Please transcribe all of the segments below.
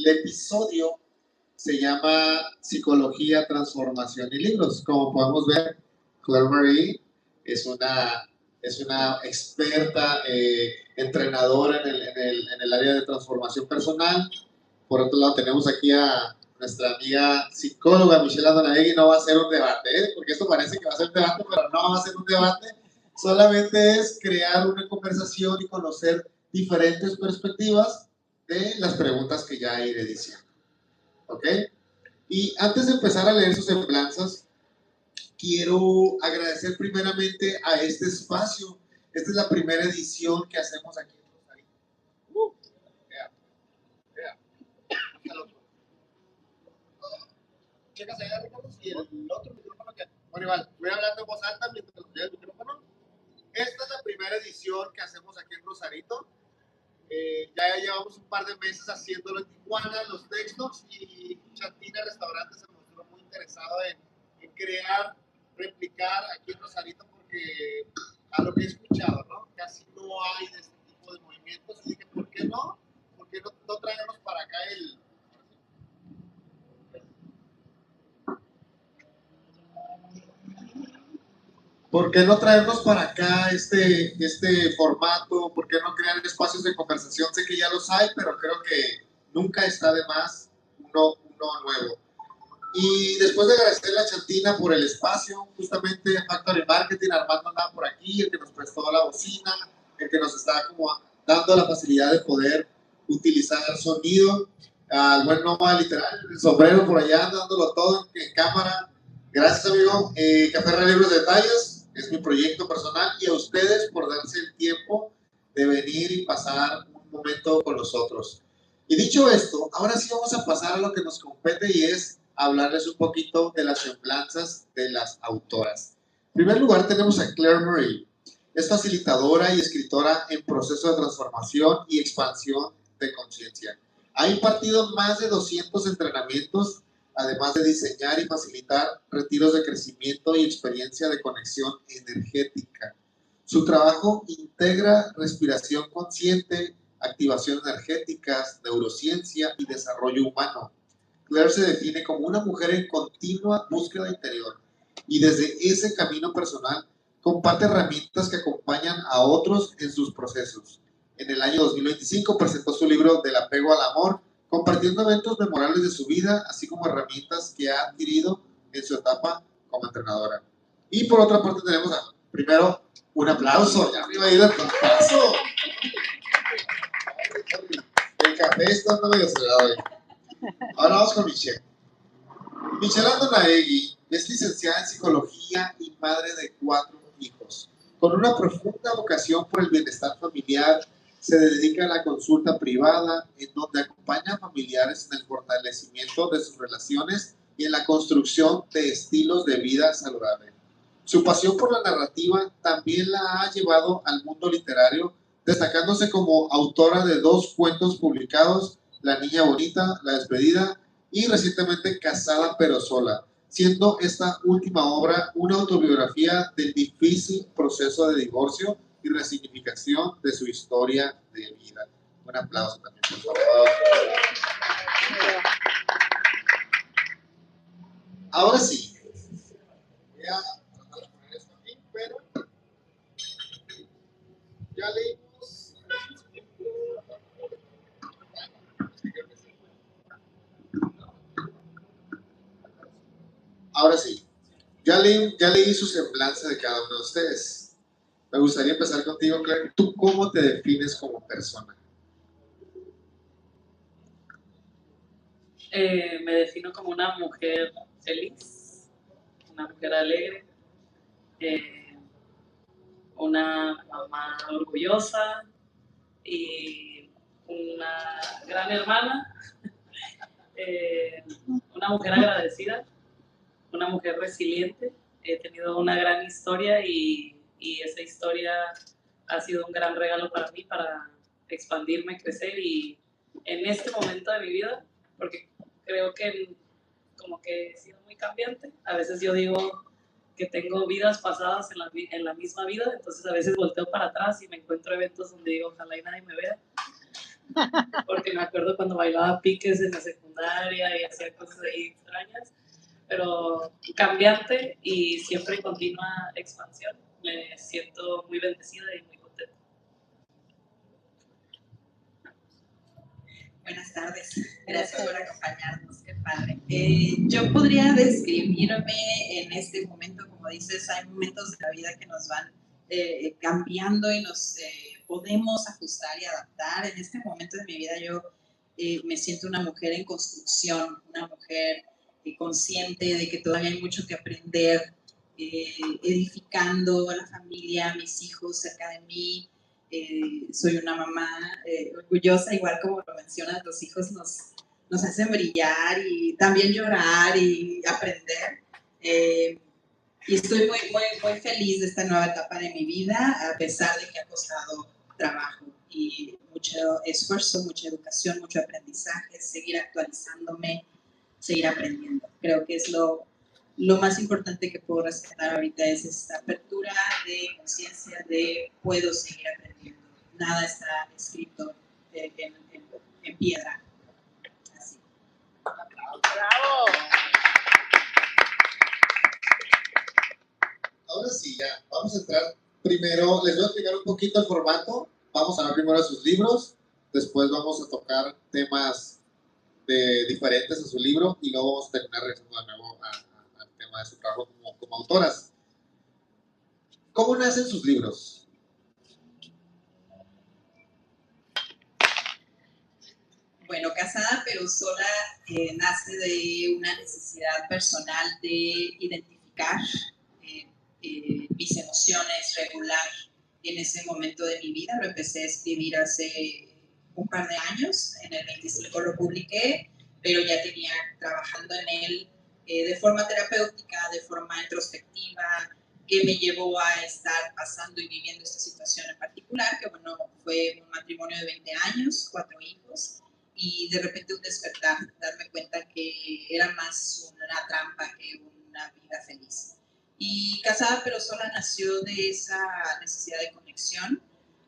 El episodio se llama Psicología, Transformación y Libros. Como podemos ver, Claire Marie es una experta entrenadora en el área de transformación personal. Por otro lado, tenemos aquí a nuestra amiga psicóloga Michelle Adonaegui. No va a ser un debate, porque esto parece que va a ser un debate, pero no va a ser un debate. Solamente es crear una conversación y conocer diferentes perspectivas de las preguntas que ya iré diciendo. ¿Ok? Y antes de empezar a leer sus semblanzas, quiero agradecer primeramente a este espacio. Esta es la primera edición que hacemos aquí en Rosarito. Chécase allá, Ricardo, y el otro micrófono que... Bueno, igual, voy hablando en voz alta mientras lo el micrófono. Esta es la primera edición que hacemos aquí en Rosarito. Ya llevamos un par de meses haciéndolo en Tijuana, los textos, y Chantina Restaurante se mostró muy interesado en crear, replicar aquí en Rosarito, porque a lo que he escuchado, ¿no? Casi no hay de este tipo de movimientos. Así que, ¿por qué no? ¿Por qué no traemos para acá el... ¿Por qué no traernos para acá este formato? ¿Por qué no crear espacios de conversación? Sé que ya los hay, pero creo que nunca está de más uno nuevo. Y después de agradecerle a Chantina por el espacio, justamente Factory Marketing, Armando andaba por aquí, el que nos prestó la bocina, el que nos está como dando la facilidad de poder utilizar sonido, al buen Noma literal, el sombrero por allá, dándolo todo en cámara. Gracias, amigo. Café Libros de Detalles es mi proyecto personal, y a ustedes por darse el tiempo de venir y pasar un momento con nosotros. Y dicho esto, ahora sí vamos a pasar a lo que nos compete, y es hablarles un poquito de las semblanzas de las autoras. En primer lugar tenemos a Claire Marie. Es facilitadora y escritora en proceso de transformación y expansión de conciencia. Ha impartido más de 200 entrenamientos, además de diseñar y facilitar retiros de crecimiento y experiencia de conexión energética. Su trabajo integra respiración consciente, activación energéticas, neurociencia y desarrollo humano. Claire se define como una mujer en continua búsqueda interior, y desde ese camino personal comparte herramientas que acompañan a otros en sus procesos. En el año 2025 presentó su libro Del apego al amor, compartiendo eventos memorables de su vida, así como herramientas que ha adquirido en su etapa como entrenadora. Y por otra parte tenemos primero un aplauso, ya me iba a ir al paso. El café está medio acelerado hoy. Ahora vamos con Michelle. Michelle Adonaegui es licenciada en psicología y madre de 4 hijos. Con una profunda vocación por el bienestar familiar, se dedica a la consulta privada, en donde acompaña a familiares en el fortalecimiento de sus relaciones y en la construcción de estilos de vida saludable. Su pasión por la narrativa también la ha llevado al mundo literario, destacándose como autora de 2 cuentos publicados, La niña bonita, La despedida, y recientemente Casada pero sola, siendo esta última obra una autobiografía del difícil proceso de divorcio y resignificación de su historia de vida. Un aplauso también, por favor. Ahora sí, voy a tratar de poner esto aquí, pero ya leímos. Ahora sí, ya leí su semblanza de cada uno de ustedes. Me gustaría empezar contigo, Claire. ¿Tú cómo te defines como persona? Me defino como una mujer feliz, una mujer alegre, una mamá orgullosa y una gran hermana, una mujer agradecida, una mujer resiliente. He tenido una gran historia y esa historia ha sido un gran regalo para mí, para expandirme, crecer, y en este momento de mi vida, porque creo que como que he sido muy cambiante. A veces yo digo que tengo vidas pasadas en la misma vida, entonces a veces volteo para atrás y me encuentro eventos donde digo, ojalá y nadie me vea. porque me acuerdo cuando bailaba piques en la secundaria y hacía cosas ahí extrañas, pero cambiante y siempre en continua expansión. Me siento muy bendecida y muy contenta. Buenas tardes, gracias por acompañarnos, qué padre. Yo podría describirme en este momento, como dices, hay momentos de la vida que nos van cambiando y nos podemos ajustar y adaptar. En este momento de mi vida yo me siento una mujer en construcción, una mujer consciente de que todavía hay mucho que aprender, edificando a la familia, a mis hijos cerca de mí. Soy una mamá orgullosa, igual como lo mencionas, los hijos nos hacen brillar y también llorar y aprender. Y estoy muy feliz de esta nueva etapa de mi vida, a pesar de que ha costado trabajo y mucho esfuerzo, mucha educación, mucho aprendizaje, seguir actualizándome, seguir aprendiendo. Creo que es lo más importante que puedo rescatar ahorita es esta apertura de conciencia de puedo seguir aprendiendo. Nada está escrito en piedra. Así. ¡Bravo! Ahora sí, ya, vamos a entrar. Primero, les voy a explicar un poquito el formato. Vamos a hablar primero de sus libros, después vamos a tocar temas diferentes a su libro y luego vamos a terminar regresando de nuevo al tema de su trabajo como autoras. ¿Cómo nacen sus libros? Bueno, Casada pero sola nace de una necesidad personal de identificar mis emociones, regular en ese momento de mi vida. Lo empecé a escribir hace un par de años, en el 25 lo publiqué, pero ya tenía trabajando en él de forma terapéutica, de forma introspectiva, que me llevó a estar pasando y viviendo esta situación en particular, que bueno, fue un matrimonio de 20 años, 4 hijos, y de repente un despertar, darme cuenta que era más una trampa que una vida feliz. Y Casada pero sola nació de esa necesidad de conexión,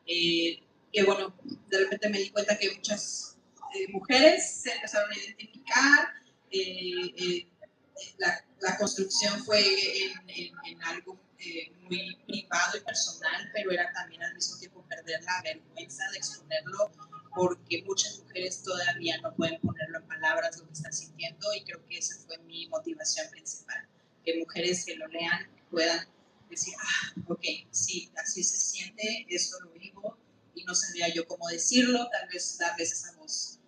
que bueno, de repente me di cuenta que muchas mujeres se empezaron a identificar, la construcción fue en algo muy privado y personal, pero era también al mismo tiempo perder la vergüenza de exponerlo, porque muchas mujeres todavía no pueden ponerlo en palabras lo que están sintiendo, y creo que esa fue mi motivación principal, que mujeres que lo lean puedan decir, ok, sí, así se siente, esto lo vivo, y no sabía yo cómo decirlo, tal vez darles esa voz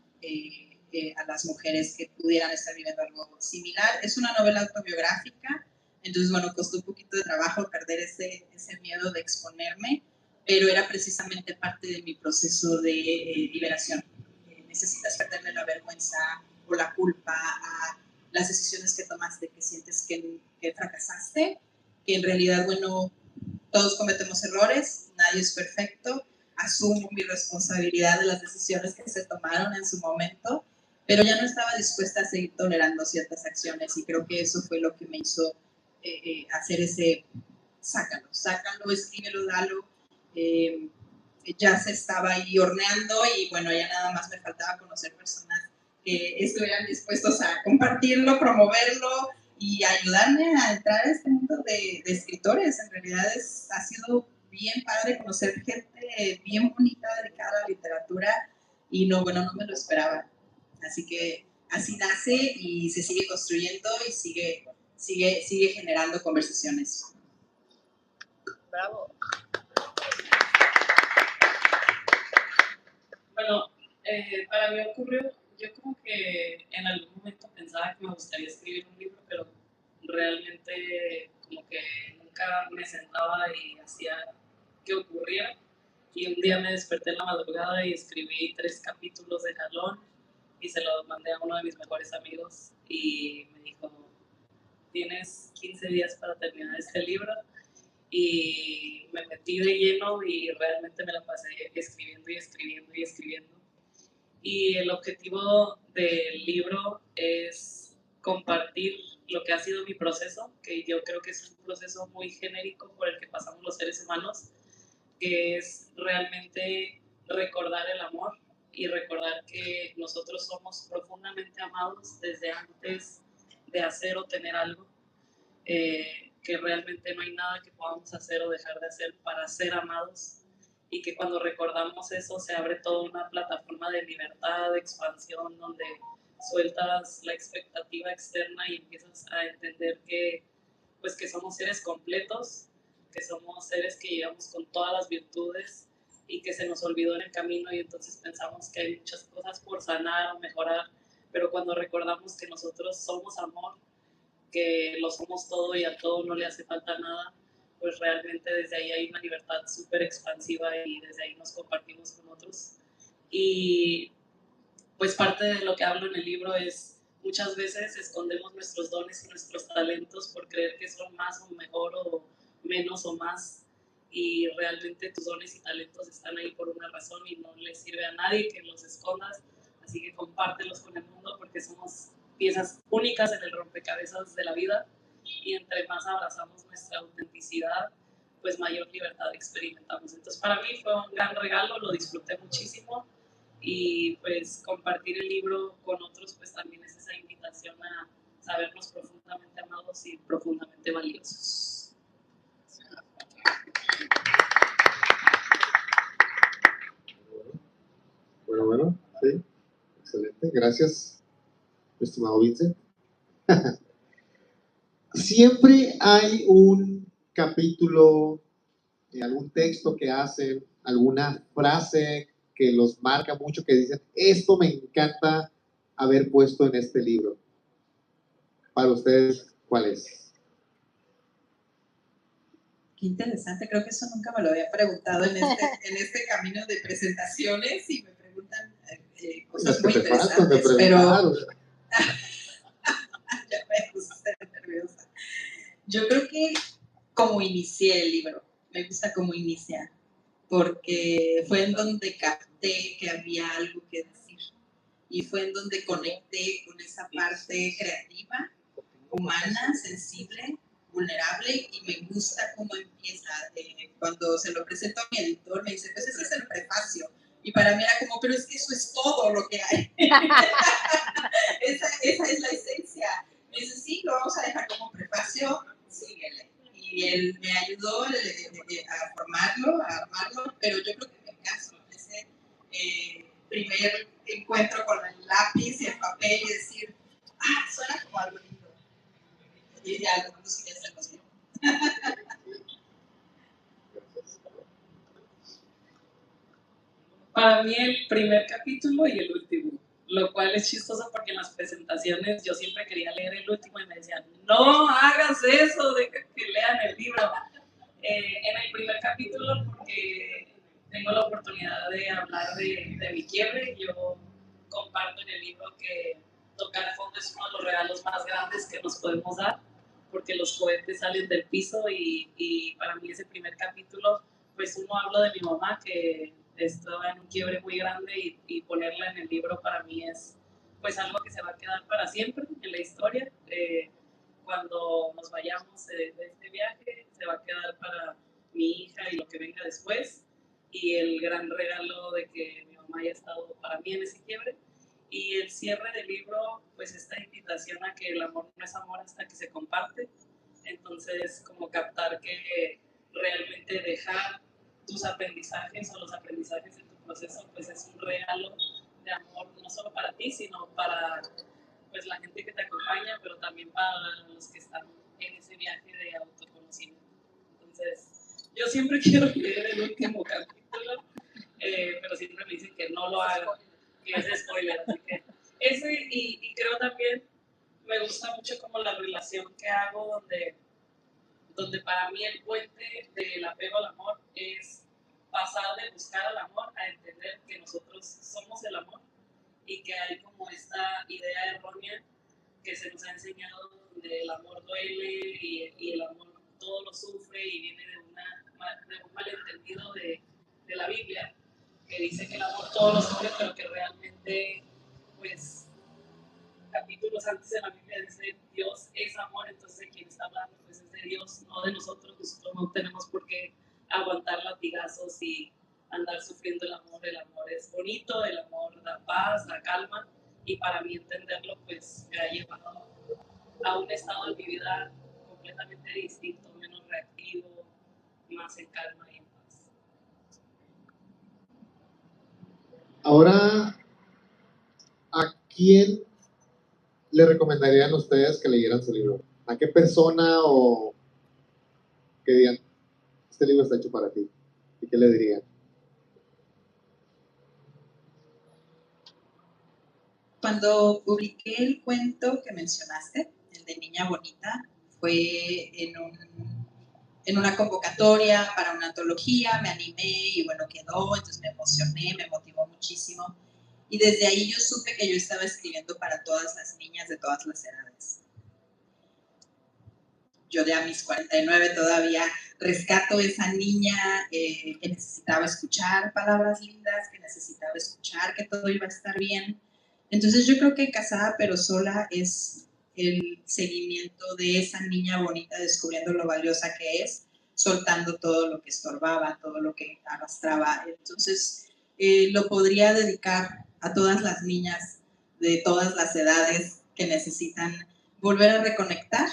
a las mujeres que pudieran estar viviendo algo similar. Es una novela autobiográfica, entonces, bueno, costó un poquito de trabajo perder ese miedo de exponerme, pero era precisamente parte de mi proceso de liberación. Necesitas perderle la vergüenza o la culpa a las decisiones que tomaste, que sientes que fracasaste, que en realidad, bueno, todos cometemos errores, nadie es perfecto, asumo mi responsabilidad de las decisiones que se tomaron en su momento, pero ya no estaba dispuesta a seguir tolerando ciertas acciones, y creo que eso fue lo que me hizo hacer ese sácalo, escríbelo, dalo. Ya se estaba ahí horneando, y bueno, ya nada más me faltaba conocer personas que estuvieran dispuestos a compartirlo, promoverlo y ayudarme a entrar a este mundo de escritores. En realidad ha sido bien padre conocer gente bien bonita dedicada a la literatura, y no me lo esperaba. Así que así nace y se sigue construyendo y sigue generando conversaciones. Bravo. Bueno, para mí ocurrió, yo como que en algún momento pensaba que me gustaría escribir un libro, pero realmente como que nunca me sentaba y hacía que ocurriera. Y un día me desperté en la madrugada y escribí 3 capítulos de jalón y se los mandé a uno de mis mejores amigos y me dijo, tienes 15 días para terminar este libro. Y me metí de lleno y realmente me la pasé escribiendo y escribiendo y escribiendo. Y el objetivo del libro es compartir lo que ha sido mi proceso, que yo creo que es un proceso muy genérico por el que pasamos los seres humanos, que es realmente recordar el amor y recordar que nosotros somos profundamente amados desde antes de hacer o tener algo, que realmente no hay nada que podamos hacer o dejar de hacer para ser amados, y que cuando recordamos eso se abre toda una plataforma de libertad, de expansión, donde sueltas la expectativa externa y empiezas a entender que, pues, que somos seres completos, que somos seres que llegamos con todas las virtudes y que se nos olvidó en el camino, y entonces pensamos que hay muchas cosas por sanar o mejorar, pero cuando recordamos que nosotros somos amor, que lo somos todo y a todo no le hace falta nada, pues realmente desde ahí hay una libertad súper expansiva y desde ahí nos compartimos con otros. Y pues parte de lo que hablo en el libro es, muchas veces escondemos nuestros dones y nuestros talentos por creer que son más o mejor o menos o más, y realmente tus dones y talentos están ahí por una razón y no le sirve a nadie que los escondas, así que compártelos con el mundo porque somos piezas únicas en el rompecabezas de la vida, y entre más abrazamos nuestra autenticidad, pues mayor libertad experimentamos. Entonces para mí fue un gran regalo, lo disfruté muchísimo, y pues compartir el libro con otros pues también es esa invitación a sabernos profundamente amados y profundamente valiosos. Bueno, sí, excelente, gracias, estimado Vincent. Siempre hay un capítulo, algún texto que hacen, alguna frase que los marca mucho, que dicen, esto me encanta haber puesto en este libro. Para ustedes, ¿cuál es? Qué interesante, creo que eso nunca me lo había preguntado en este camino de presentaciones, y me preguntan cosas muy interesantes, pero ya me puse nerviosa. Yo creo que como inicié el libro, me gusta cómo inicia, porque fue en donde capté que había algo que decir, y fue en donde conecté con esa parte creativa, humana, sensible, vulnerable, y me gusta cómo empieza. Cuando se lo presento a mi editor, me dice, pues ese es el prefacio, y para mí era como, pero es que eso es todo lo que hay. esa es la esencia. Me dice, sí, lo vamos a dejar como prefacio, síguele. Y él me ayudó a formarlo, a armarlo, pero yo creo que me caso en ese primer encuentro con el lápiz y el papel y decir, suena como algo lindo. Y ya algunos ya se los vieron. Para mí el primer capítulo y el último, lo cual es chistoso porque en las presentaciones yo siempre quería leer el último y me decían, no hagas eso, deja que lean el libro. En el primer capítulo, porque tengo la oportunidad de hablar de mi quiebre, yo comparto en el libro que tocar fondo es uno de los regalos más grandes que nos podemos dar, porque los cohetes salen del piso, y para mí ese primer capítulo, pues uno habla de mi mamá que estaba en un quiebre muy grande, y ponerla en el libro para mí es pues algo que se va a quedar para siempre en la historia. Cuando nos vayamos de este viaje, se va a quedar para mi hija y lo que venga después, y el gran regalo de que mi mamá haya estado para mí en ese quiebre. Y el cierre del libro, pues esta invitación a que el amor no es amor hasta que se comparte. Entonces, como captar que realmente dejar tus aprendizajes o los aprendizajes de tu proceso, pues es un regalo de amor, no solo para ti, sino para pues la gente que te acompaña, pero también para los que están en ese viaje de autoconocimiento. Entonces, yo siempre quiero leer el último capítulo, pero siempre me dicen que no lo haga, que es spoiler, así que ese, y creo también, me gusta mucho como la relación que hago donde para mí el puente del apego al amor es pasar de buscar al amor a entender que nosotros somos el amor, y que hay como esta idea errónea que se nos ha enseñado donde el amor duele, y el amor todo lo sufre, y viene de un malentendido de la Biblia, que dice que el amor todo lo sufre, pero que realmente, pues, capítulos antes de la Biblia dice Dios es amor, entonces de quien está hablando pues es de Dios, no de nosotros. Nosotros no tenemos por qué aguantar latigazos y andar sufriendo el amor es bonito, el amor la paz, la calma, y para mí entenderlo pues me ha llevado a un estado de mi vida completamente distinto, menos reactivo, más en calma y en paz. Ahora, ¿a quién le recomendarían a ustedes que leyeran su libro? ¿A qué persona o que digan, este libro está hecho para ti? ¿Y qué le dirían? Cuando publiqué el cuento que mencionaste, el de Niña Bonita, fue en una convocatoria para una antología, me animé y bueno, quedó, entonces me emocioné, me motivó muchísimo. Y desde ahí yo supe que yo estaba escribiendo para todas las niñas de todas las edades. Yo de a mis 49 todavía rescato esa niña que necesitaba escuchar palabras lindas, que necesitaba escuchar que todo iba a estar bien. Entonces yo creo que Casada pero sola es el seguimiento de esa niña bonita descubriendo lo valiosa que es, soltando todo lo que estorbaba, todo lo que arrastraba. Entonces lo podría dedicar a todas las niñas de todas las edades que necesitan volver a reconectar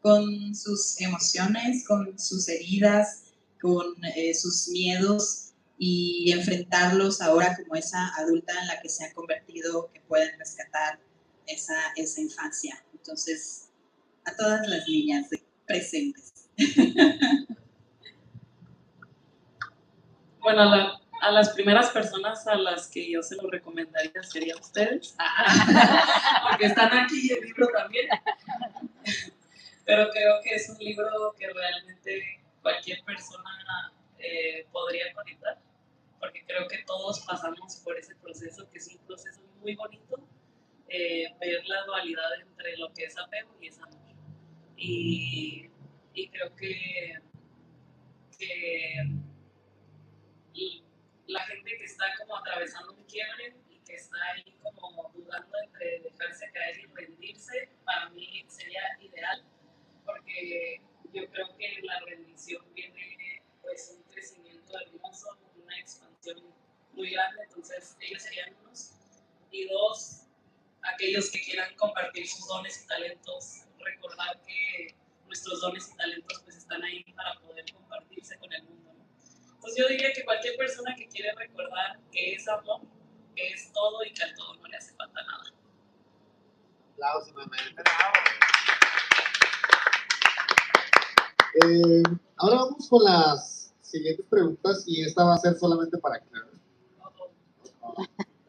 con sus emociones, con sus heridas, con sus miedos y enfrentarlos ahora como esa adulta en la que se han convertido, que pueden rescatar esa infancia. Entonces, a todas las niñas presentes. Bueno, a las primeras personas a las que yo se lo recomendaría serían ustedes, porque están aquí y el libro también. Pero creo que es un libro que realmente cualquier persona podría conectar, porque creo que todos pasamos por ese proceso, que es un proceso muy bonito, ver la dualidad entre lo que es apego y es amor. Y creo que la gente que está como atravesando un quiebre y que está ahí como dudando entre dejarse caer y rendirse, para mí sería ideal, porque yo creo que la rendición viene pues un crecimiento hermoso, una expansión muy grande, entonces ellos serían unos. Y dos, aquellos que quieran compartir sus dones y talentos, recordar que nuestros dones y talentos pues están ahí para poder compartirse con el mundo, ¿no? Entonces yo diría que cualquier persona que quiere recordar que es amor, que es todo y que al todo no le hace falta nada. Aplausos, ahora vamos con las siguientes preguntas y esta va a ser solamente para Clara.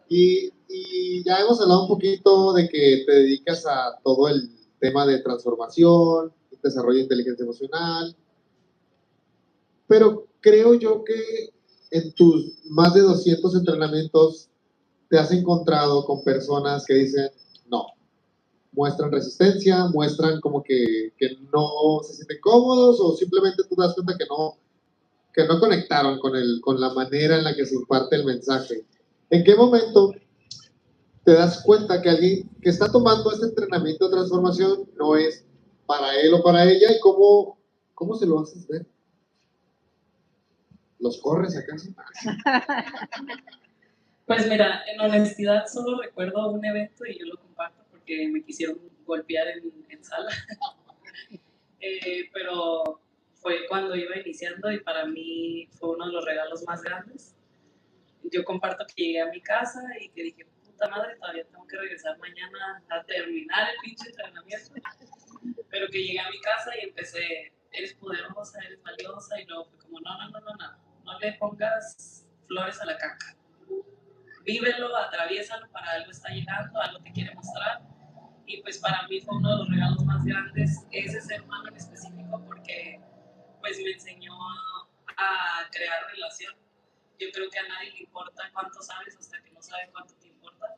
Y ya hemos hablado un poquito de que te dedicas a todo el tema de transformación, desarrollo de inteligencia emocional, pero creo yo que en tus más de 200 entrenamientos te has encontrado con personas que dicen no, muestran resistencia, muestran como que no se sienten cómodos o simplemente tú te das cuenta que no conectaron con la manera en la que se imparte el mensaje. ¿En qué momento te das cuenta que alguien que está tomando este entrenamiento de transformación no es para él o para ella y cómo se lo haces ver? ¿Los corres acaso? Pues mira, en honestidad solo recuerdo un evento y yo lo comparto porque me quisieron golpear en sala. Pero fue cuando iba iniciando y para mí fue uno de los regalos más grandes. Yo comparto que llegué a mi casa y que dije, puta madre, todavía tengo que regresar mañana a terminar el pinche entrenamiento. Pero que llegué a mi casa y empecé, eres poderosa, eres valiosa, y luego fue como, no le pongas flores a la caca. Vívelo, atraviésalo, para algo está llegando, algo te quiere mostrar. Y pues para mí fue uno de los regalos más grandes ese ser humano en específico, porque pues me enseñó a crear relación. Yo creo que a nadie le importa cuánto sabes hasta que no sabe cuánto te importa.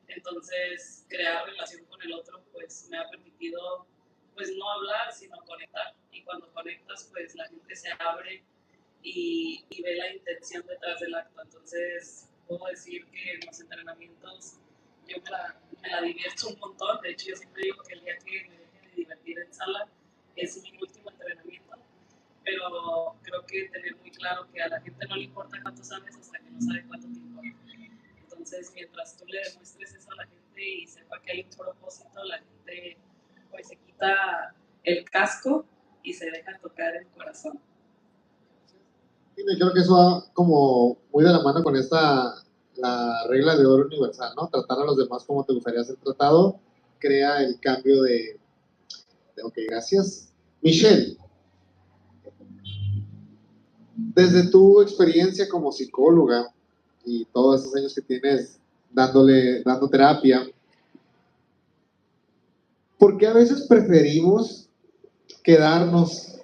Entonces, crear relación con el otro pues me ha permitido pues no hablar, sino conectar. Y cuando conectas, pues la gente se abre y ve la intención detrás del acto. Entonces, puedo decir que en los entrenamientos yo me la divierto un montón. De hecho, yo siempre digo que el día que me deje de divertir en sala es mi último entrenamiento. Pero creo que tener muy claro que a la gente no le importa cuánto sabes hasta que no sabe cuánto te importa. Entonces, mientras tú le demuestres eso a la gente y sepa que hay un propósito, la gente pues se quita el casco y se deja tocar el corazón. Y creo que eso va como muy de la mano con la regla de oro universal, ¿no? Tratar a los demás como te gustaría ser tratado, crea el cambio ok, gracias. Michelle, desde tu experiencia como psicóloga y todos esos años que tienes dando terapia, ¿por qué a veces preferimos quedarnos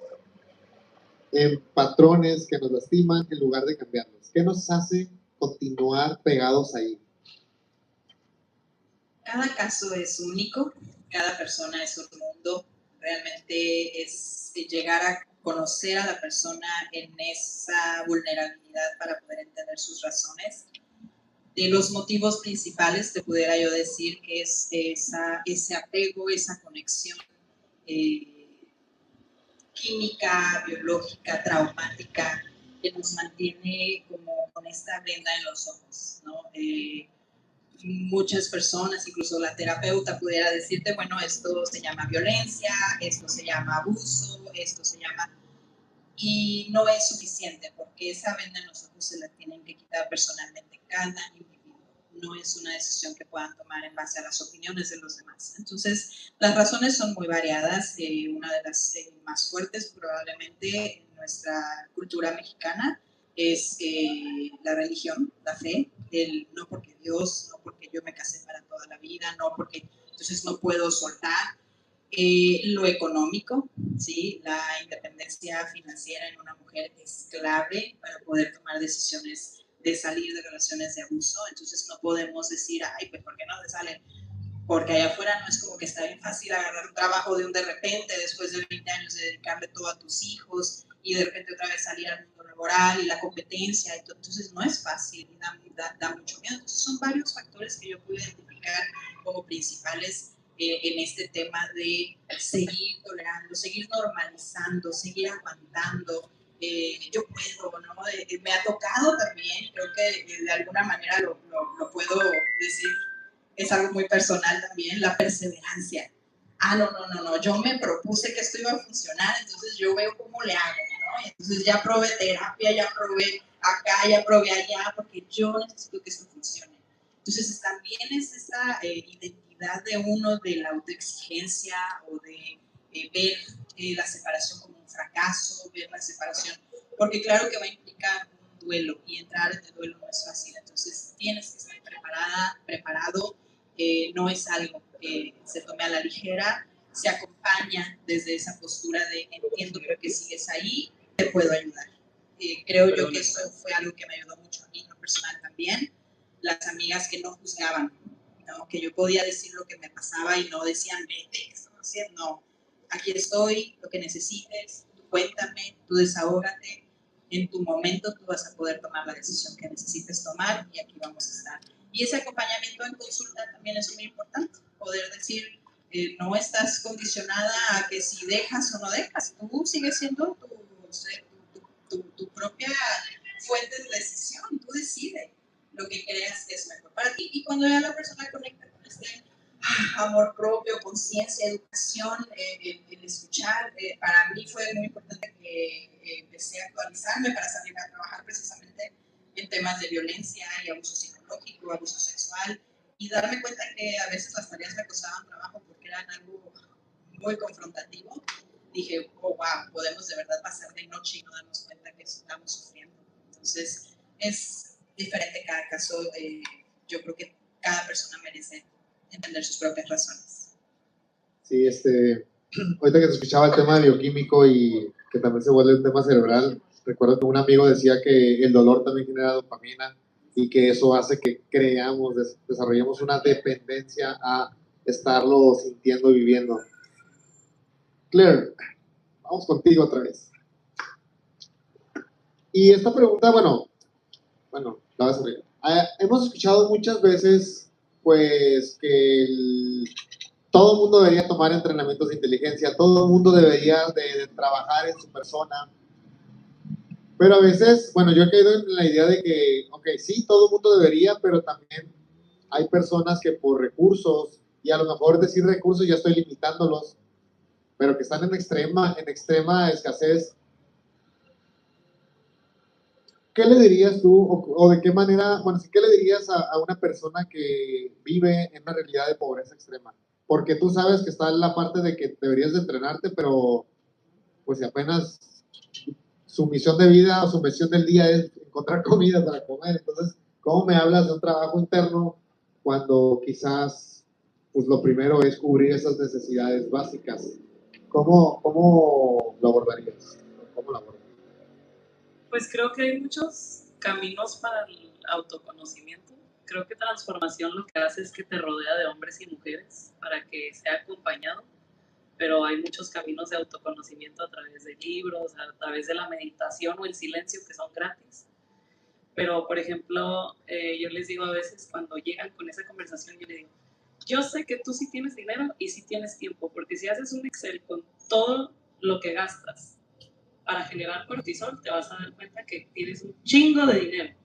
en patrones que nos lastiman en lugar de cambiarlos? ¿Qué nos hace continuar pegados ahí? Cada caso es único, cada persona es un mundo. Realmente es llegar a conocer a la persona en esa vulnerabilidad para poder entender sus razones. De los motivos principales te pudiera yo decir que es ese apego, esa conexión química, biológica, traumática, que nos mantiene como con esta venda en los ojos, ¿no? Muchas personas, incluso la terapeuta pudiera decirte, bueno, esto se llama violencia, esto se llama abuso, esto se llama... Y no es suficiente, porque esa venda en los ojos se la tienen que quitar personalmente cada individuo. No es una decisión que puedan tomar en base a las opiniones de los demás. Entonces, las razones son muy variadas. Una de las más fuertes probablemente en nuestra cultura mexicana es la religión, la fe, el no porque Dios, no porque yo me casé para toda la vida, no porque entonces no puedo soltar. Lo económico, ¿sí? La independencia financiera en una mujer es clave para poder tomar decisiones de salir de relaciones de abuso. Entonces no podemos decir, ay, pues ¿por qué no te salen? Porque allá afuera no es como que está bien fácil agarrar un trabajo de repente, después de 20 años de dedicarle todo a tus hijos y de repente otra vez salir al mundo laboral y la competencia. Y todo. Entonces no es fácil y da mucho miedo. Entonces son varios factores que yo puedo identificar como principales en este tema de seguir tolerando, seguir normalizando, seguir aguantando. Yo puedo, ¿no? Me ha tocado también, creo que de alguna manera lo puedo decir, es algo muy personal también, la perseverancia. No, yo me propuse que esto iba a funcionar, entonces yo veo cómo le hago, ¿no? Y entonces ya probé terapia, ya probé acá, ya probé allá, porque yo necesito que esto funcione. Entonces también es esa identidad de uno de la autoexigencia o de ver la separación como un fracaso, ver la separación, porque claro que va a implicar un duelo y entrar en el duelo no es fácil, entonces tienes que estar preparado, no es algo que se tome a la ligera, se acompaña desde esa postura de entiendo por qué sigues ahí, te puedo ayudar. Creo yo que eso fue algo que me ayudó mucho a mí, en lo personal también. Las amigas que no juzgaban, ¿no? Que yo podía decir lo que me pasaba y no decían, vete, ¿qué estás haciendo? No, aquí estoy, lo que necesites, tú cuéntame, tú desahógate, en tu momento tú vas a poder tomar la decisión que necesites tomar y aquí vamos a estar. Y ese acompañamiento en consulta también es muy importante, poder decir, no estás condicionada a que si dejas o no dejas, tú sigues siendo tu propia fuente de decisión, tú decides lo que creas que es mejor para ti. Y cuando ya la persona conecta con este amor propio, conciencia, educación, el escuchar, para mí fue muy importante que empecé a actualizarme para salir a trabajar precisamente en temas de violencia y abuso psicológico, abuso sexual, y darme cuenta que a veces las tareas me costaban trabajo porque eran algo muy confrontativo. Dije, oh, wow, podemos de verdad pasar de noche y no darnos cuenta que estamos sufriendo. Entonces, es diferente cada caso. Yo creo que cada persona merece entender sus propias razones. Sí, ahorita que te escuchaba el tema bioquímico y que también se vuelve un tema cerebral, recuerdo que un amigo decía que el dolor también genera dopamina y que eso hace que desarrollemos una dependencia a estarlo sintiendo y viviendo. Claire, vamos contigo otra vez. Y esta pregunta, bueno, la vas a abrir. Hemos escuchado muchas veces, pues, que todo el mundo debería tomar entrenamientos de inteligencia, todo el mundo debería de trabajar en su persona. Pero a veces, bueno, yo he caído en la idea de que, ok, sí, todo el mundo debería, pero también hay personas que por recursos, y a lo mejor decir recursos ya estoy limitándolos, pero que están en extrema escasez. ¿Qué le dirías tú o de qué manera, bueno, sí, qué le dirías a una persona que vive en una realidad de pobreza extrema? Porque tú sabes que está la parte de que deberías de entrenarte, pero pues si apenas su misión de vida o su misión del día es encontrar comida para comer, entonces, ¿cómo me hablas de un trabajo interno cuando quizás pues lo primero es cubrir esas necesidades básicas? ¿Cómo lo abordarías? ¿Cómo lo abordarías? Pues creo que hay muchos caminos para el autoconocimiento. Creo que transformación lo que hace es que te rodea de hombres y mujeres para que sea acompañado, pero hay muchos caminos de autoconocimiento a través de libros, a través de la meditación o el silencio que son gratis. Pero, por ejemplo, yo les digo a veces cuando llegan con esa conversación, yo les digo, yo sé que tú sí tienes dinero y sí tienes tiempo, porque si haces un Excel con todo lo que gastas para generar cortisol, te vas a dar cuenta que tienes un chingo de dinero.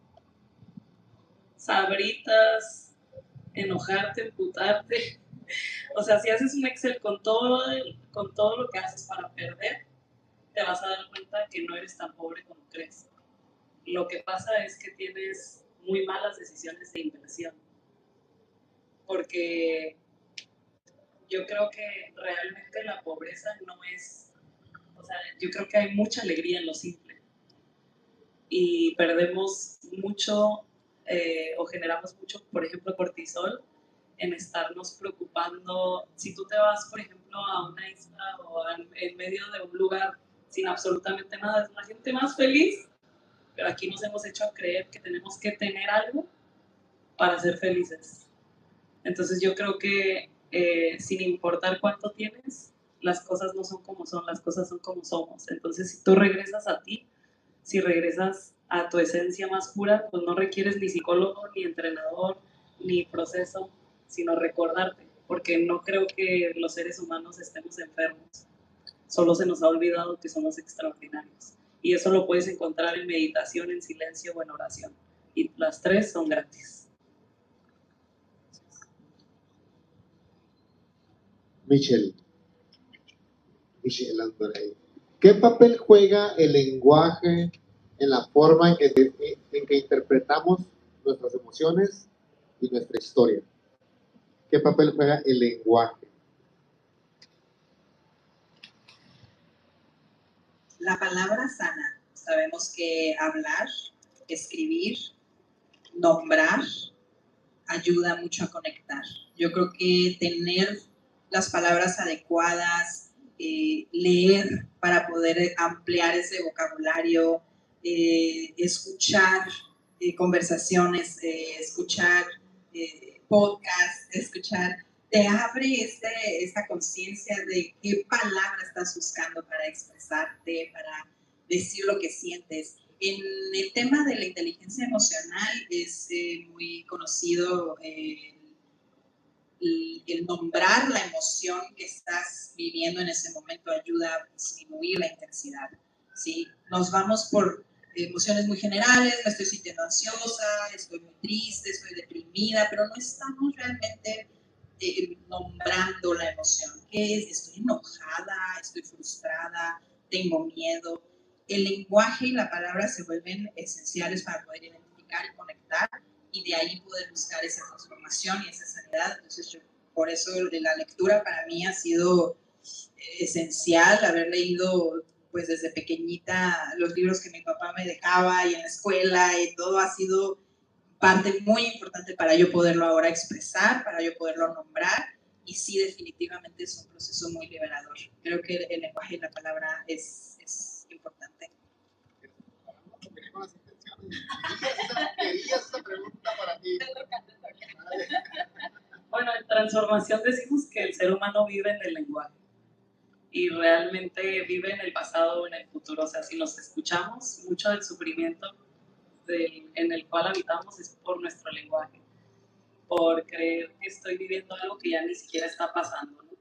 Sabritas, enojarte, emputarte. O sea, si haces un Excel con todo lo que haces para perder, te vas a dar cuenta que no eres tan pobre como crees. Lo que pasa es que tienes muy malas decisiones de inversión. Porque yo creo que realmente la pobreza no es... O sea, yo creo que hay mucha alegría en lo simple. Y perdemos mucho o generamos mucho, por ejemplo, cortisol en estarnos preocupando. Si tú te vas, por ejemplo, a una isla o en medio de un lugar sin absolutamente nada, es la gente más feliz, pero aquí nos hemos hecho creer que tenemos que tener algo para ser felices. Entonces yo creo que sin importar cuánto tienes, las cosas no son como son, las cosas son como somos. Entonces si tú regresas a ti, si regresas a tu esencia más pura, pues no requieres ni psicólogo, ni entrenador, ni proceso, sino recordarte, porque no creo que los seres humanos estemos enfermos, solo se nos ha olvidado que somos extraordinarios. Y eso lo puedes encontrar en meditación, en silencio o en oración. Y las tres son gratis. Michelle Andrei, ¿qué papel juega el lenguaje en la forma en que interpretamos nuestras emociones y nuestra historia? ¿Qué papel juega el lenguaje? La palabra sana, sabemos que hablar, escribir, nombrar, ayuda mucho a conectar. Yo creo que tener las palabras adecuadas, leer para poder ampliar ese vocabulario, escuchar conversaciones, escuchar podcasts, te abre esta conciencia de qué palabra estás buscando para expresarte, para decir lo que sientes. En el tema de la inteligencia emocional es muy conocido el nombrar la emoción que estás viviendo en ese momento ayuda a disminuir la intensidad. ¿Sí? Nos vamos por emociones muy generales, me estoy sintiendo ansiosa, estoy muy triste, estoy deprimida, pero no estamos realmente nombrando la emoción. ¿Qué es? Estoy enojada, estoy frustrada, tengo miedo. El lenguaje y la palabra se vuelven esenciales para poder identificar y conectar y de ahí poder buscar esa transformación y esa sanidad. Entonces, por eso la lectura para mí ha sido esencial, haber leído pues desde pequeñita los libros que mi papá me dejaba y en la escuela y todo ha sido parte muy importante para yo poderlo ahora expresar, para yo poderlo nombrar y sí definitivamente es un proceso muy liberador. Creo que el lenguaje y la palabra es importante. Querías esa pregunta para ti. Bueno, en transformación decimos que el ser humano vive en el lenguaje y realmente vive en el pasado o en el futuro. O sea, si nos escuchamos, mucho del sufrimiento en el cual habitamos es por nuestro lenguaje, por creer que estoy viviendo algo que ya ni siquiera está pasando, ¿no?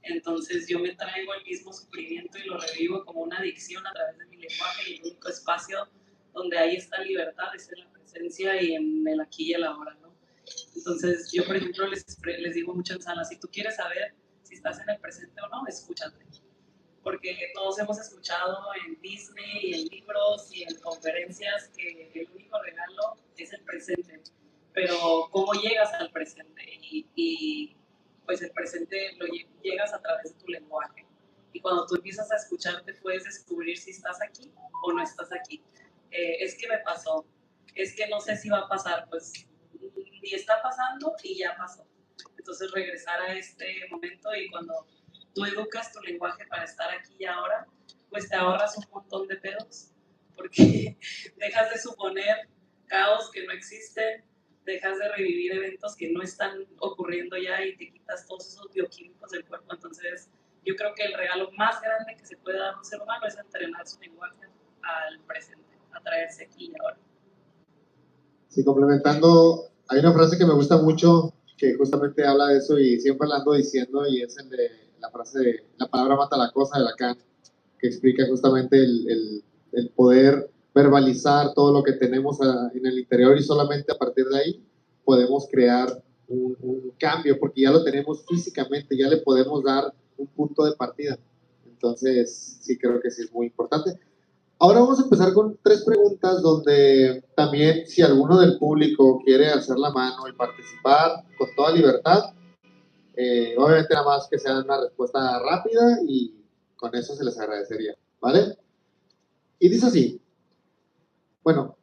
Entonces yo me traigo el mismo sufrimiento y lo revivo como una adicción a través de mi lenguaje y el único espacio donde hay esta libertad es en la presencia y en el aquí y el ahora, ¿no? Entonces, yo, por ejemplo, les digo mucho en sala, si tú quieres saber si estás en el presente o no, escúchate. Porque todos hemos escuchado en Disney y en libros y en conferencias que el único regalo es el presente. Pero ¿cómo llegas al presente? Y pues el presente lo llegas a través de tu lenguaje. Y cuando tú empiezas a escucharte, puedes descubrir si estás aquí o no estás aquí. Es que me pasó, es que no sé si va a pasar, pues ni está pasando y ya pasó. Entonces regresar a este momento, y cuando tú educas tu lenguaje para estar aquí y ahora, pues te ahorras un montón de pedos, porque dejas de suponer caos que no existen, dejas de revivir eventos que no están ocurriendo ya y te quitas todos esos bioquímicos del cuerpo. Entonces, yo creo que el regalo más grande que se puede dar a un ser humano es entrenar su lenguaje al presente, a traerse aquí y ahora. Sí, complementando, hay una frase que me gusta mucho que justamente habla de eso y siempre la ando diciendo, y es el de la frase de la palabra mata la cosa de Lacan, que explica justamente el poder verbalizar todo lo que tenemos en el interior, y solamente a partir de ahí podemos crear un cambio, porque ya lo tenemos físicamente, ya le podemos dar un punto de partida. Entonces, sí creo que sí es muy importante. Ahora vamos a empezar con 3 preguntas donde también, si alguno del público quiere alzar la mano y participar con toda libertad, obviamente nada más que sea una respuesta rápida y con eso se les agradecería, ¿vale? Y dice así, bueno,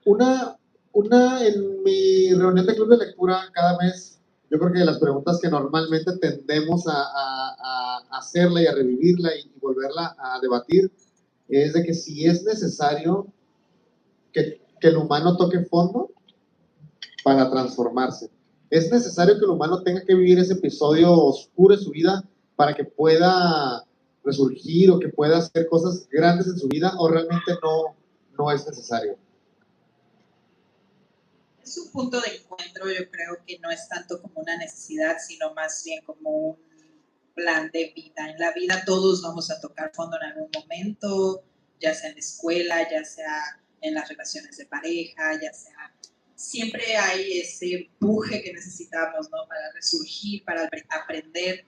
en mi reunión de club de lectura cada mes, yo creo que las preguntas que normalmente tendemos a hacerla y a revivirla y volverla a debatir es de que si es necesario que el humano toque fondo para transformarse. Es necesario que el humano tenga que vivir ese episodio oscuro de su vida para que pueda resurgir o que pueda hacer cosas grandes en su vida, o realmente no es necesario. Es un punto de encuentro, yo creo que no es tanto como una necesidad, sino más bien como un plan de vida. En la vida todos vamos a tocar fondo en algún momento, ya sea en la escuela, ya sea en las relaciones de pareja, ya sea... Siempre hay ese empuje que necesitamos, ¿no? Para resurgir, para aprender,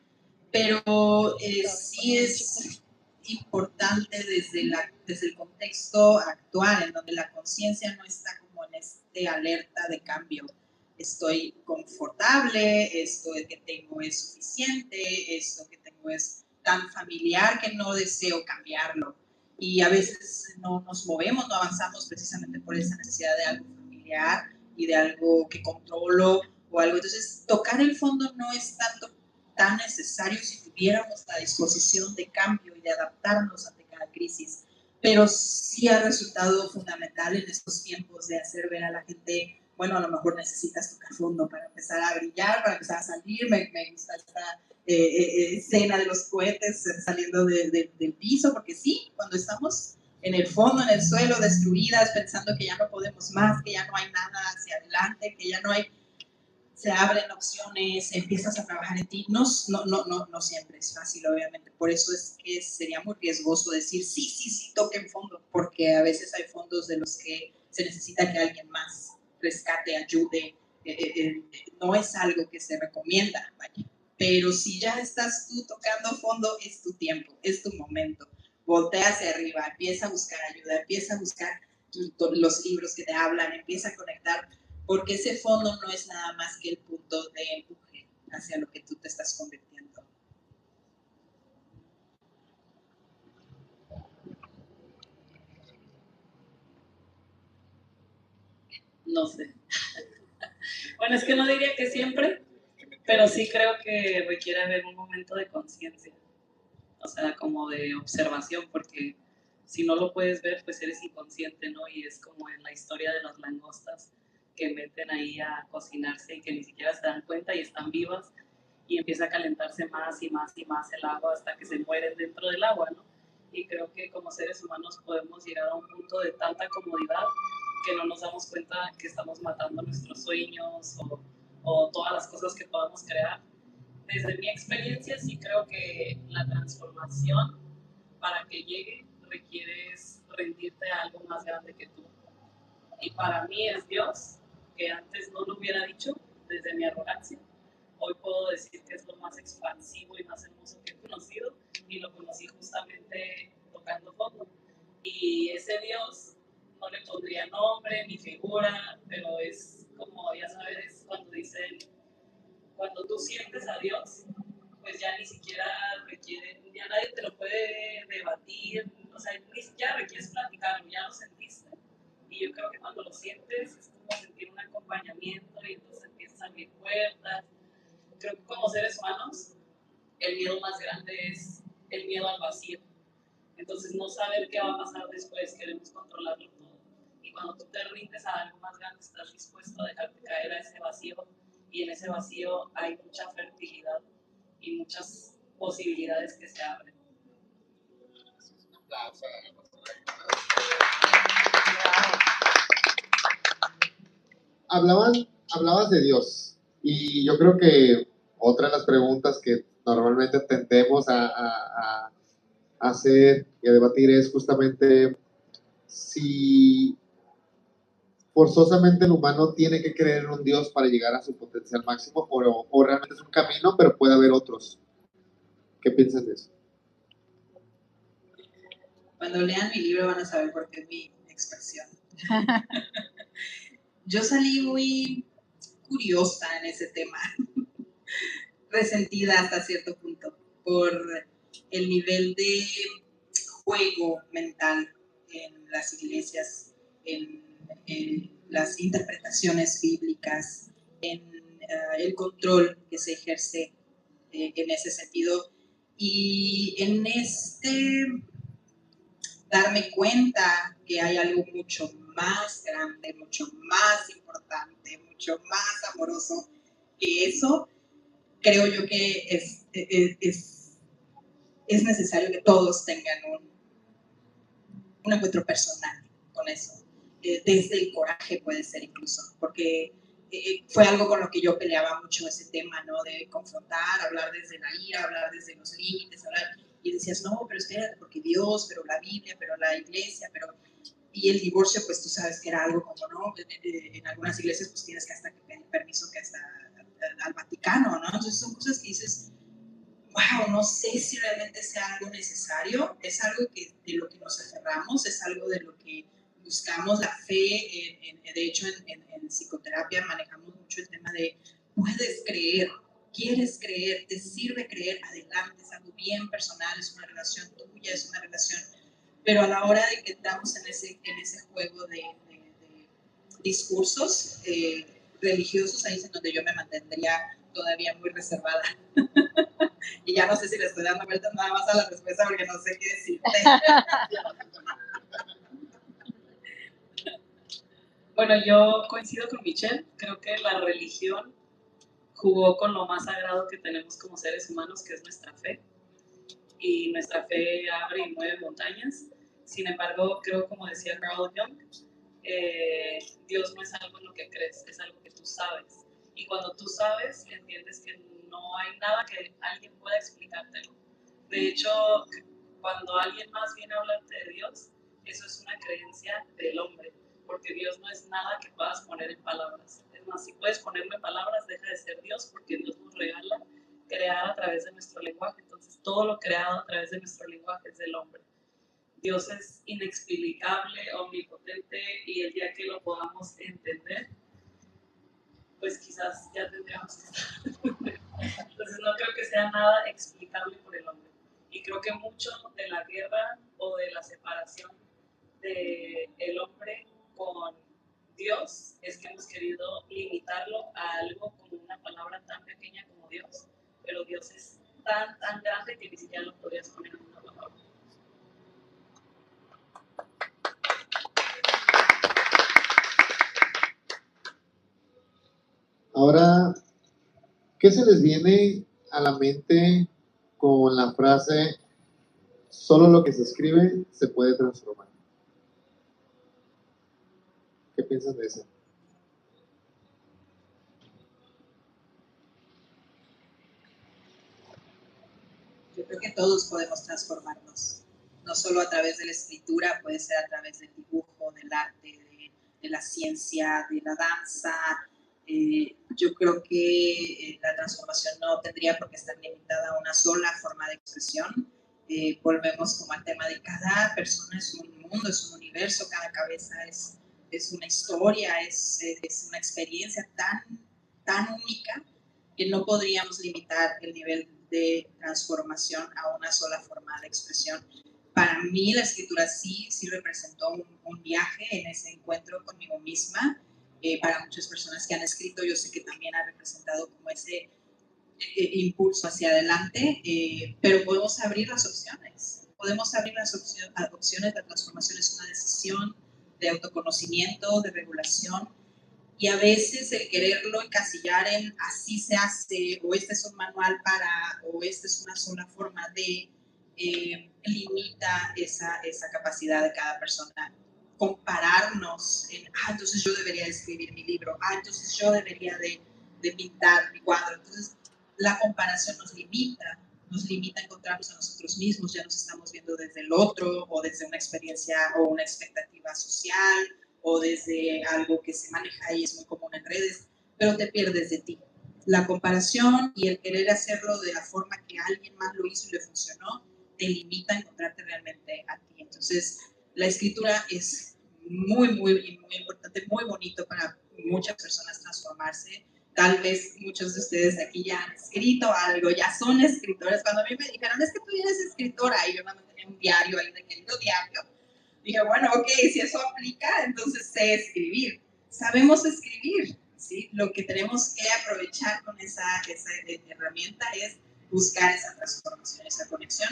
pero sí es importante desde el contexto actual, en donde la conciencia no está como en este alerta de cambio. Estoy confortable, esto que tengo es suficiente, esto que tengo es tan familiar que no deseo cambiarlo. Y a veces no nos movemos, no avanzamos precisamente por esa necesidad de algo familiar y de algo que controlo o algo. Entonces, tocar el fondo no es tanto tan necesario si tuviéramos la disposición de cambio y de adaptarnos ante cada crisis, pero sí ha resultado fundamental en estos tiempos de hacer ver a la gente, bueno, a lo mejor necesitas tocar fondo para empezar a brillar, para empezar a salir. Me gusta esta escena de los cohetes saliendo del piso, porque sí, cuando estamos en el fondo, en el suelo, destruidas, pensando que ya no podemos más, que ya no hay nada hacia adelante, que ya no hay... Se abren opciones, empiezas a trabajar en ti. No siempre es fácil, obviamente. Por eso es que sería muy riesgoso decir sí, toquen fondo, porque a veces hay fondos de los que se necesita que alguien más rescate, ayude. No es algo que se recomienda, vaya. Pero si ya estás tú tocando fondo, es tu tiempo, es tu momento. Voltea hacia arriba, empieza a buscar ayuda, empieza a buscar los libros que te hablan, empieza a conectar, porque ese fondo no es nada más que el punto de empuje hacia lo que tú te estás convirtiendo. No sé. Bueno, es que no diría que siempre, pero sí creo que requiere haber un momento de conciencia, o sea, como de observación, porque si no lo puedes ver, pues eres inconsciente, ¿no? Y es como en la historia de las langostas que meten ahí a cocinarse y que ni siquiera se dan cuenta y están vivas, y empieza a calentarse más y más y más el agua hasta que se mueren dentro del agua, ¿no? Y creo que como seres humanos podemos llegar a un punto de tanta comodidad que no nos damos cuenta que estamos matando nuestros sueños o todas las cosas que podamos crear. Desde mi experiencia sí creo que la transformación, para que llegue, requieres rendirte a algo más grande que tú. Y para mí es Dios, que antes no lo hubiera dicho desde mi arrogancia. Hoy puedo decir que es lo más expansivo y más hermoso que he conocido, y lo conocí justamente tocando fondo. Y ese Dios no le pondría nombre ni figura, pero es como, ya sabes, cuando dicen, cuando tú sientes a Dios, pues ya ni siquiera requiere, ya nadie te lo puede debatir, o sea, ni siquiera requieres platicarlo, ya lo sentiste. Y yo creo que cuando lo sientes es como sentir un acompañamiento y entonces empiezas a abrir puertas. Creo que como seres humanos, el miedo más grande es el miedo al vacío. Entonces no saber qué va a pasar después, queremos controlarlo todo. Y cuando tú te rindes a algo más grande, estás dispuesto a dejarte caer a ese vacío, y en ese vacío hay mucha fertilidad y muchas posibilidades que se abren. Hablabas de Dios, y yo creo que otra de las preguntas que normalmente tendemos a hacer y a debatir es justamente si forzosamente el humano tiene que creer en un Dios para llegar a su potencial máximo, o realmente es un camino, pero puede haber otros. ¿Qué piensas de eso? Cuando lean mi libro van a saber por qué mi expresión. Yo salí muy curiosa en ese tema, resentida hasta cierto punto por el nivel de juego mental en las iglesias, en las interpretaciones bíblicas, en el control que se ejerce en ese sentido. Y en este darme cuenta que hay algo mucho más grande, mucho más importante, mucho más amoroso que eso, creo yo que es necesario que todos tengan un encuentro personal con eso. Desde el coraje puede ser incluso, porque fue algo con lo que yo peleaba mucho, ese tema, ¿no? De confrontar, hablar desde la ira, hablar desde los límites, hablar, y decías, no, pero espérate, porque Dios, pero la Biblia, pero la iglesia, pero... Y el divorcio, pues tú sabes que era algo como, ¿no? En algunas iglesias pues tienes que hasta que pedir permiso que hasta al Vaticano, ¿no? Entonces son cosas que dices, wow, no sé si realmente sea algo necesario, es algo de lo que nos aferramos, es algo de lo que buscamos la fe. De hecho, en psicoterapia manejamos mucho el tema de puedes creer, quieres creer, te sirve creer, adelante, es algo bien personal, es una relación tuya, es una relación, pero a la hora de que entramos en ese juego de discursos religiosos, ahí es en donde yo me mantendría todavía muy reservada. Y ya no sé si le estoy dando vueltas nada más a la respuesta porque no sé qué decirte. Bueno, yo coincido con Michelle, creo que la religión jugó con lo más sagrado que tenemos como seres humanos, que es nuestra fe, y nuestra fe abre y mueve montañas. Sin embargo, creo, como decía Carl Jung, Dios no es algo en lo que crees, es algo que tú sabes. Y cuando tú sabes, entiendes que no hay nada que alguien pueda explicártelo. De hecho, cuando alguien más viene a hablarte de Dios, eso es una creencia del hombre, porque Dios no es nada que puedas poner en palabras. Es más, si puedes ponerlo en palabras, deja de ser Dios, porque Dios nos regala crear a través de nuestro lenguaje. Entonces, todo lo creado a través de nuestro lenguaje es del hombre. Dios es inexplicable, omnipotente, y el día que lo podamos entender, pues quizás ya tendríamos que estar. Entonces no creo que sea nada explicable por el hombre. Y creo que mucho de la guerra o de la separación del hombre con Dios es que hemos querido limitarlo a algo como una palabra tan pequeña como Dios. Pero Dios es tan grande que ni siquiera lo podrías poner en una palabra. Ahora, ¿qué se les viene a la mente con la frase solo lo que se escribe se puede transformar? ¿Qué piensan de eso? Yo creo que todos podemos transformarnos, no solo a través de la escritura, puede ser a través del dibujo, del arte, la ciencia, de la danza. Yo creo que la transformación no tendría por qué estar limitada a una sola forma de expresión. Volvemos como al tema de cada persona es un mundo, es un universo, cada cabeza es una historia, es una experiencia tan única que no podríamos limitar el nivel de transformación a una sola forma de expresión. Para mí la escritura sí representó un viaje en ese encuentro conmigo misma. Para muchas personas que han escrito, yo sé que también ha representado como ese impulso hacia adelante, pero podemos abrir las opciones. Podemos abrir las opciones. La transformación es una decisión de autoconocimiento, de regulación, y a veces el quererlo encasillar en así se hace, o este es un manual para, o esta es una sola forma de, limita esa capacidad de cada persona. Compararnos en, entonces yo debería de escribir mi libro, entonces yo debería de pintar mi cuadro. Entonces la comparación nos limita a encontrarnos a nosotros mismos, ya nos estamos viendo desde el otro, o desde una experiencia o una expectativa social, o desde algo que se maneja y es muy común en redes, pero te pierdes de ti. La comparación y el querer hacerlo de la forma que alguien más lo hizo y le funcionó, te limita a encontrarte realmente a ti. Entonces, la escritura es muy importante, muy bonito para muchas personas transformarse. Tal vez muchos de ustedes de aquí ya han escrito algo, ya son escritores. Cuando a mí me dijeron, es que tú eres escritora, y yo nada más tenía un diario ahí, de querido diario, dije, bueno, ok, si eso aplica, entonces sé escribir. Sabemos escribir, ¿sí? Lo que tenemos que aprovechar con esa herramienta es buscar esa transformación, esa conexión,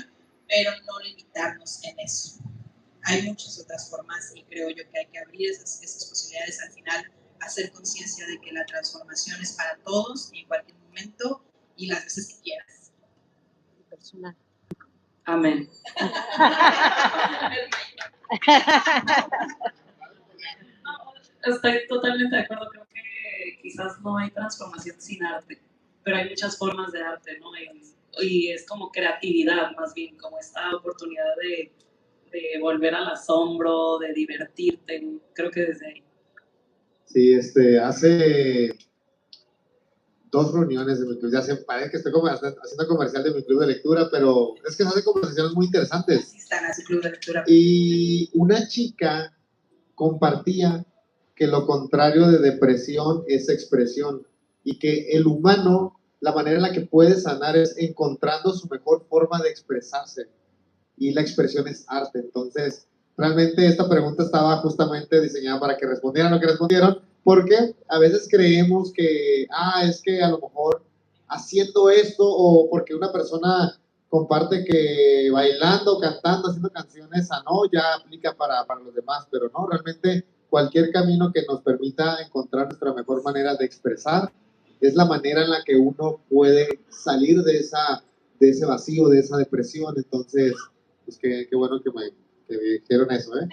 pero no limitarnos en eso. Hay muchas otras formas y creo yo que hay que abrir esas posibilidades al final, hacer conciencia de que la transformación es para todos en cualquier momento y las veces que quieras. Personal. Amén. Estoy totalmente de acuerdo. Creo que quizás no hay transformación sin arte, pero hay muchas formas de arte, ¿no? Y es como creatividad, más bien, como esta oportunidad de volver al asombro, de divertirte. Creo que desde ahí. Sí, hace 2 reuniones de mi club, ya se parece que estoy haciendo comercial de mi club de lectura, pero es que se hacen conversaciones muy interesantes. Asistan a su club de lectura. Y una chica compartía que lo contrario de depresión es expresión, y que el humano, la manera en la que puede sanar es encontrando su mejor forma de expresarse, y la expresión es arte. Entonces, realmente esta pregunta estaba justamente diseñada para que respondieran lo que respondieron, porque a veces creemos que, es que a lo mejor haciendo esto, o porque una persona comparte que bailando, cantando, haciendo canciones, sanó, ya aplica para los demás, pero no, realmente cualquier camino que nos permita encontrar nuestra mejor manera de expresar es la manera en la que uno puede salir de ese vacío, de esa depresión. Entonces, pues qué bueno que me dijeron eso, ¿eh?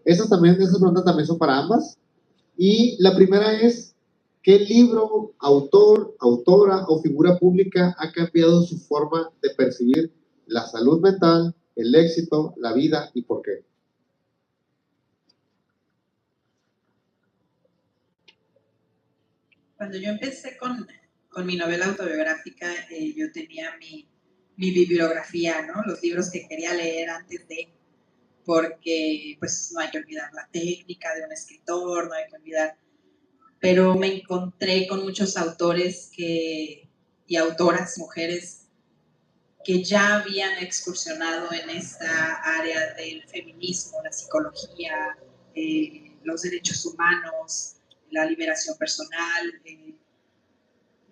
Esas preguntas también son para ambas. Y la primera es, ¿qué libro, autor, autora o figura pública ha cambiado su forma de percibir la salud mental, el éxito, la vida, y por qué? Cuando yo empecé con mi novela autobiográfica, yo tenía mi bibliografía, ¿no? Los libros que quería leer antes de, porque pues no hay que olvidar la técnica de un escritor, no hay que olvidar, pero me encontré con muchos autores y autoras, mujeres, que ya habían excursionado en esta área del feminismo, la psicología, los derechos humanos, la liberación personal.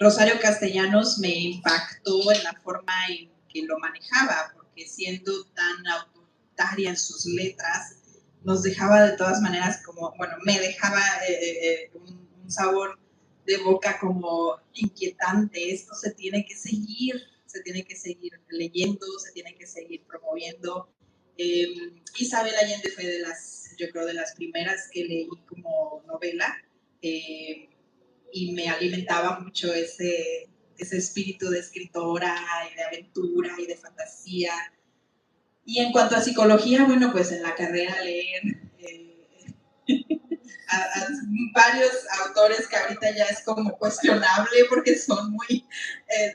Rosario Castellanos me impactó en la forma en que lo manejaba, porque siendo tan autoritaria en sus letras, nos dejaba de todas maneras como, bueno, me dejaba un sabor de boca como inquietante. Esto se tiene que seguir leyendo, se tiene que seguir promoviendo. Isabel Allende fue yo creo, de las primeras que leí como novela, y me alimentaba mucho ese espíritu de escritora y de aventura y de fantasía. Y en cuanto a psicología, bueno, pues en la carrera leer a varios autores que ahorita ya es como cuestionable porque son muy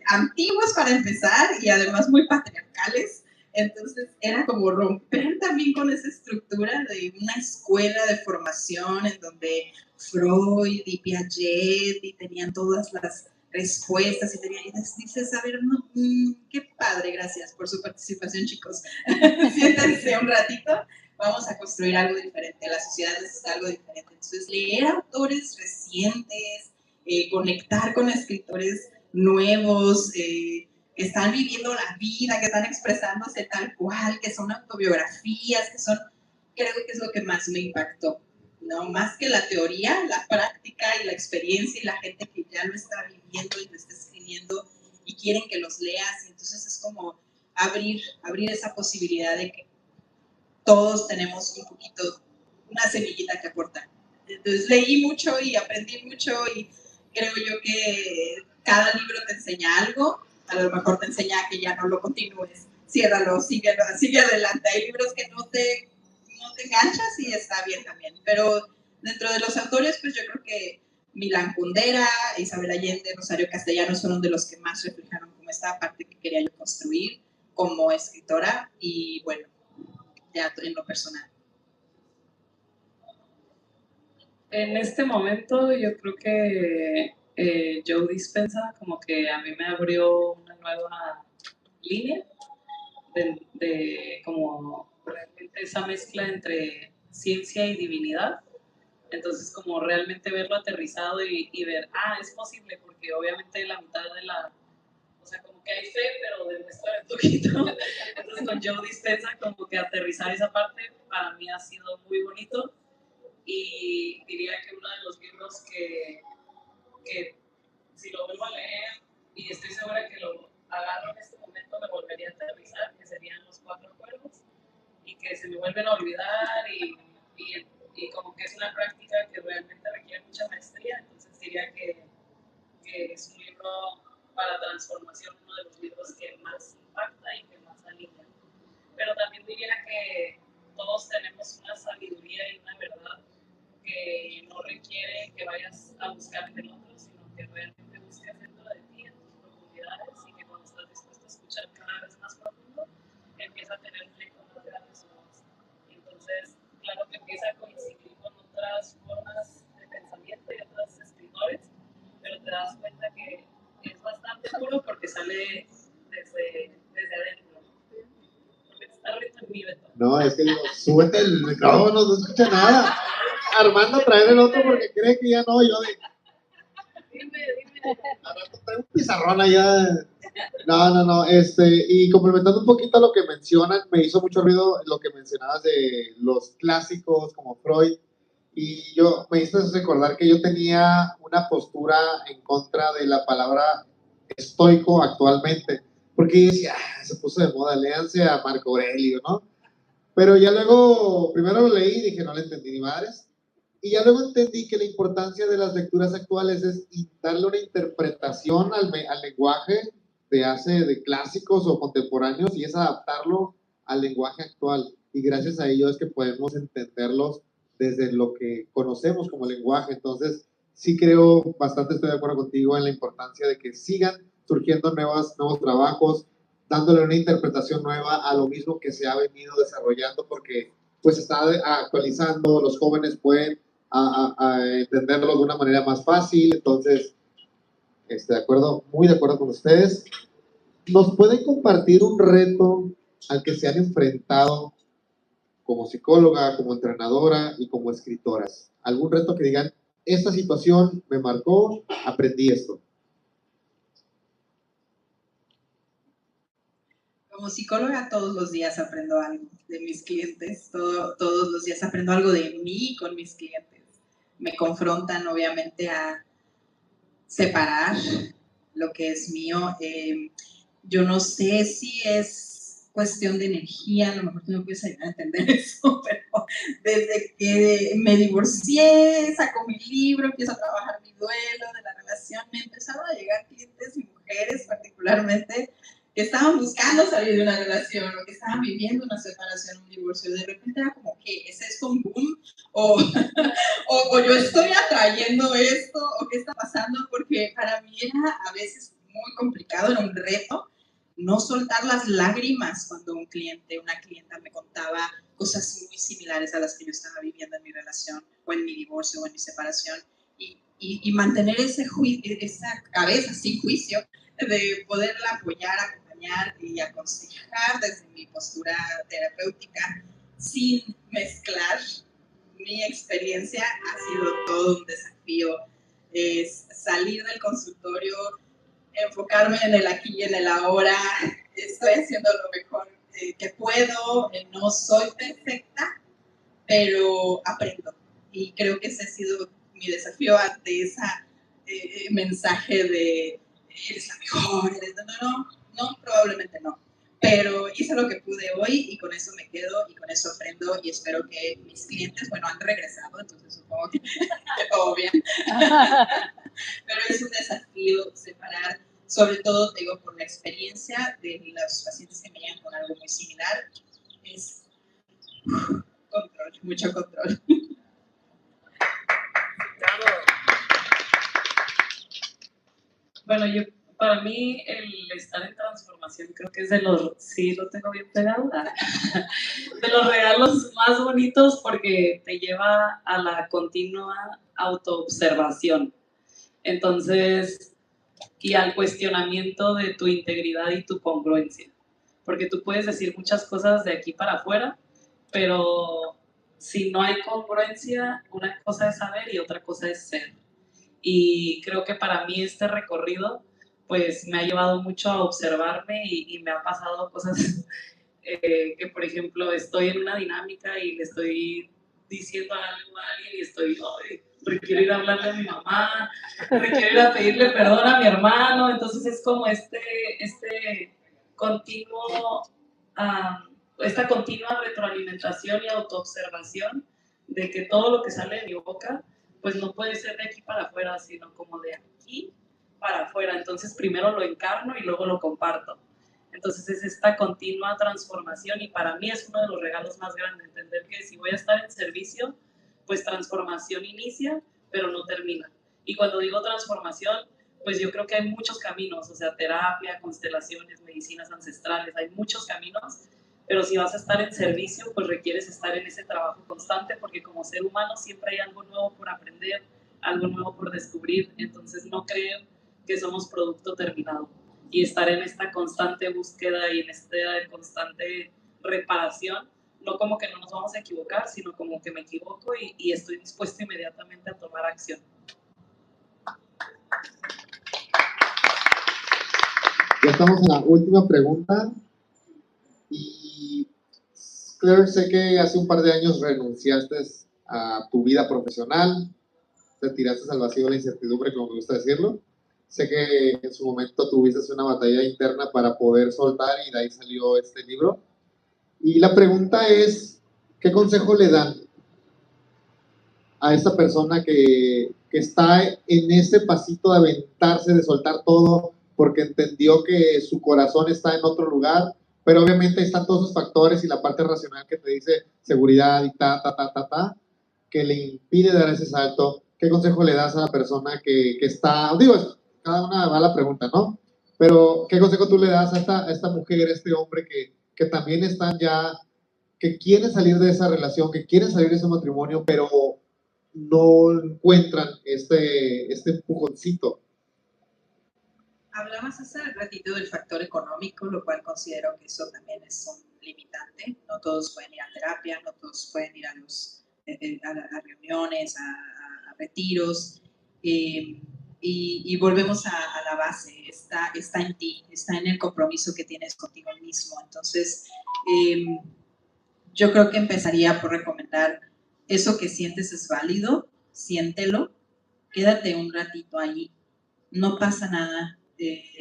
antiguos para empezar y además muy patriarcales. Entonces era como romper también con esa estructura de una escuela de formación en donde Freud y Piaget y tenían todas las respuestas y dices, a ver, no, qué padre, gracias por su participación, chicos. Siéntense un ratito, vamos a construir algo diferente, la sociedad necesita algo diferente. Entonces, leer autores recientes, conectar con escritores nuevos, que están viviendo la vida, que están expresándose tal cual, que son autobiografías, que son, creo que es lo que más me impactó, ¿no? Más que la teoría, la práctica y la experiencia y la gente que ya lo está viviendo y lo está escribiendo y quieren que los leas. Y entonces es como abrir esa posibilidad de que todos tenemos un poquito, una semillita que aportar. Entonces leí mucho y aprendí mucho y creo yo que cada libro te enseña algo, a lo mejor te enseña que ya no lo continúes, ciérralo, sigue adelante. Hay libros que no te enganchas y está bien también, pero dentro de los autores, pues yo creo que Milán Kundera, Isabel Allende, Rosario Castellanos fueron de los que más reflejaron como esta parte que quería yo construir como escritora y bueno, ya en lo personal. En este momento yo creo que Joe Dispenza como que a mí me abrió una nueva línea de como realmente esa mezcla entre ciencia y divinidad. Entonces como realmente verlo aterrizado y ver, es posible, porque obviamente la mitad de o sea, como que hay fe, pero demuestra un poquito. Entonces con Joe Dispenza como que aterrizar esa parte para mí ha sido muy bonito. Y diría que uno de los libros que si lo vuelvo a leer, y estoy segura que lo agarro en este momento, me volvería a aterrizar, que serían Los Cuatro Cuervos, y que se me vuelven a olvidar, y como que es una práctica que realmente requiere mucha maestría. Entonces diría que es un libro para transformación, uno de los libros que más impacta y que más alinea. Pero también diría que todos tenemos una sabiduría y una verdad que no requiere que vayas a buscar en el otro, sino que realmente busques dentro de ti, en tus profundidades, y que cuando estás dispuesto a escuchar cada vez más profundo, empieza a tener un eco más grande su voz. Entonces, claro que empieza a coincidir con otras formas de pensamiento y otros escritores, pero te das cuenta que es bastante puro porque sale desde adentro. Porque está ahorita en mi Beto. No, es que digo, súbete el micrófono, no se escucha nada. Armando trae el otro porque cree que ya no, yo de... Dime. Al rato trae un pizarrón allá. No, y complementando un poquito lo que mencionan, me hizo mucho ruido lo que mencionabas de los clásicos como Freud, y me hizo recordar que yo tenía una postura en contra de la palabra estoico actualmente, porque yo decía, se puso de moda, léanse a Marco Aurelio, ¿no? Pero ya luego, primero lo leí y dije, no le entendí ni madres, y ya luego entendí que la importancia de las lecturas actuales es darle una interpretación al lenguaje de clásicos o contemporáneos, y es adaptarlo al lenguaje actual. Y gracias a ello es que podemos entenderlos desde lo que conocemos como lenguaje. Entonces, sí creo, bastante estoy de acuerdo contigo en la importancia de que sigan surgiendo nuevos trabajos, dándole una interpretación nueva a lo mismo que se ha venido desarrollando, porque pues está actualizando, los jóvenes pueden a entenderlo de una manera más fácil. Entonces, de acuerdo, muy de acuerdo con ustedes. ¿Nos pueden compartir un reto al que se han enfrentado como psicóloga, como entrenadora y como escritoras? ¿Algún reto que digan, esta situación me marcó, aprendí esto? Como psicóloga todos los días aprendo algo de mis clientes, todos los días aprendo algo de mí con mis clientes. Me confrontan obviamente a separar lo que es mío. Yo no sé si es cuestión de energía, a lo mejor tú me puedes ayudar a entender eso, pero desde que me divorcié, saco mi libro, empiezo a trabajar mi duelo de la relación, me empezaron a llegar clientes y mujeres particularmente que estaban buscando salir de una relación o que estaban viviendo una separación, un divorcio. De repente era como que ese es un boom o o yo estoy atrayendo esto, o qué está pasando, porque para mí era a veces muy complicado, era un reto no soltar las lágrimas cuando una clienta me contaba cosas muy similares a las que yo estaba viviendo en mi relación, o en mi divorcio, o en mi separación, y mantener esa cabeza sin juicio, de poderla apoyar, acompañar y aconsejar desde mi postura terapéutica, sin mezclar mi experiencia. Ha sido todo un desafío. Es salir del consultorio, enfocarme en el aquí y en el ahora. Estoy haciendo lo mejor que puedo. No soy perfecta, pero aprendo. Y creo que ese ha sido mi desafío ante ese mensaje de eres la mejor. No, probablemente no. Pero hice lo que pude hoy y con eso me quedo y con eso aprendo y espero que mis clientes, bueno, han regresado, entonces supongo que todo bien. Pero es un desafío separar, sobre todo, te digo, por la experiencia de los pacientes que me llegan con algo muy similar, es control, mucho control. Bueno, para mí el estar en transformación creo que es sí lo tengo bien pegado, de los regalos más bonitos porque te lleva a la continua autoobservación. Entonces, y al cuestionamiento de tu integridad y tu congruencia. Porque tú puedes decir muchas cosas de aquí para afuera, pero si no hay congruencia, una cosa es saber y otra cosa es ser. Y creo que para mí este recorrido pues me ha llevado mucho a observarme y me ha pasado cosas que, por ejemplo, estoy en una dinámica y le estoy diciendo algo a alguien y estoy, requiero ir a hablarle a mi mamá, requiero ir a pedirle perdón a mi hermano. Entonces es como continuo, esta continua retroalimentación y autoobservación de que todo lo que sale de mi boca pues no puede ser de aquí para afuera, sino como de aquí para afuera. Entonces primero lo encarno y luego lo comparto. Entonces es esta continua transformación y para mí es uno de los regalos más grandes, entender que si voy a estar en servicio, pues transformación inicia, pero no termina. Y cuando digo transformación, pues yo creo que hay muchos caminos, o sea, terapia, constelaciones, medicinas ancestrales, hay muchos caminos, pero si vas a estar en servicio, pues requieres estar en ese trabajo constante, porque como ser humano siempre hay algo nuevo por aprender, algo nuevo por descubrir. Entonces no creo que somos producto terminado. Y estar en esta constante búsqueda y en esta constante reparación, no como que no nos vamos a equivocar, sino como que me equivoco y estoy dispuesta inmediatamente a tomar acción. Ya estamos en la última pregunta. Y Claire, sé que hace un par de años renunciaste a tu vida profesional, te tiraste al vacío de la incertidumbre, como me gusta decirlo. Sé que en su momento tuviste una batalla interna para poder soltar y de ahí salió este libro. Y la pregunta es, ¿qué consejo le dan a esta persona que está en ese pasito de aventarse, de soltar todo, porque entendió que su corazón está en otro lugar, pero obviamente están todos esos factores y la parte racional que te dice seguridad y que le impide dar ese salto? ¿Qué consejo le das a la persona que está, digo, cada una va la pregunta, ¿no? Pero ¿qué consejo tú le das a esta mujer, a este hombre que también están ya, que quieren salir de esa relación, que quieren salir de ese matrimonio, pero no encuentran este empujoncito? Hablabas hace ratito del factor económico, lo cual considero que eso también es un limitante. No todos pueden ir a terapia, no todos pueden ir a reuniones, a retiros. Y volvemos a la base, está en ti, está en el compromiso que tienes contigo mismo. Entonces, yo creo que empezaría por recomendar, eso que sientes es válido, siéntelo, quédate un ratito ahí, no pasa nada,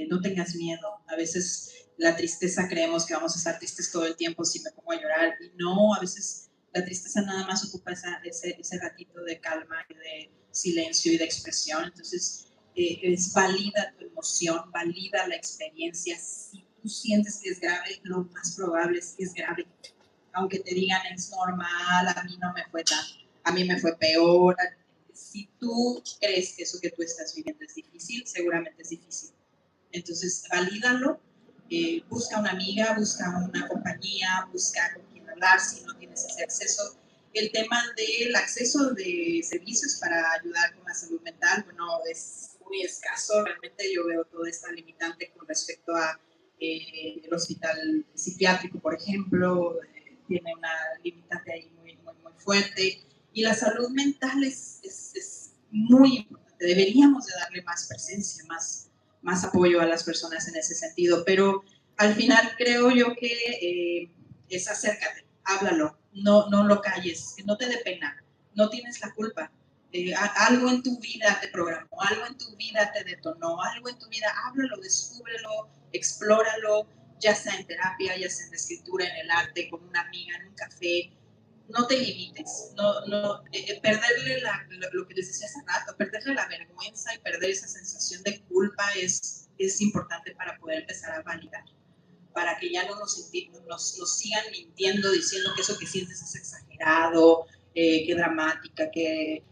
no tengas miedo. A veces la tristeza creemos que vamos a estar tristes todo el tiempo si me pongo a llorar, y no, a veces la tristeza nada más ocupa ese ratito de calma y de silencio y de expresión. Entonces, es válida tu emoción, valida la experiencia. Si tú sientes que es grave, lo más probable es que es grave. Aunque te digan es normal, a mí no me fue tan, a mí me fue peor, si tú crees que eso que tú estás viviendo es difícil, seguramente es difícil. Entonces, valídalo, busca una amiga, busca una compañía, busca con quién hablar si no tienes ese acceso. El tema del acceso de servicios para ayudar con la salud mental, bueno, es muy escaso. Realmente yo veo toda esta limitante con respecto a el hospital psiquiátrico, por ejemplo, tiene una limitante ahí muy fuerte. Y la salud mental es muy importante. Deberíamos de darle más presencia, más apoyo a las personas en ese sentido. Pero al final creo yo que es acércate, háblalo, no lo calles, que no te dé pena, no tienes la culpa. Algo en tu vida te programó, algo en tu vida te detonó, algo en tu vida, háblalo, descúbrelo, explóralo, ya sea en terapia, ya sea en la escritura, en el arte, con una amiga, en un café. No te limites, perderle lo que les decía hace rato, perderle la vergüenza y perder esa sensación de culpa es importante para poder empezar a validar, para que ya no nos sigan mintiendo, diciendo que eso que sientes es exagerado, que dramática, que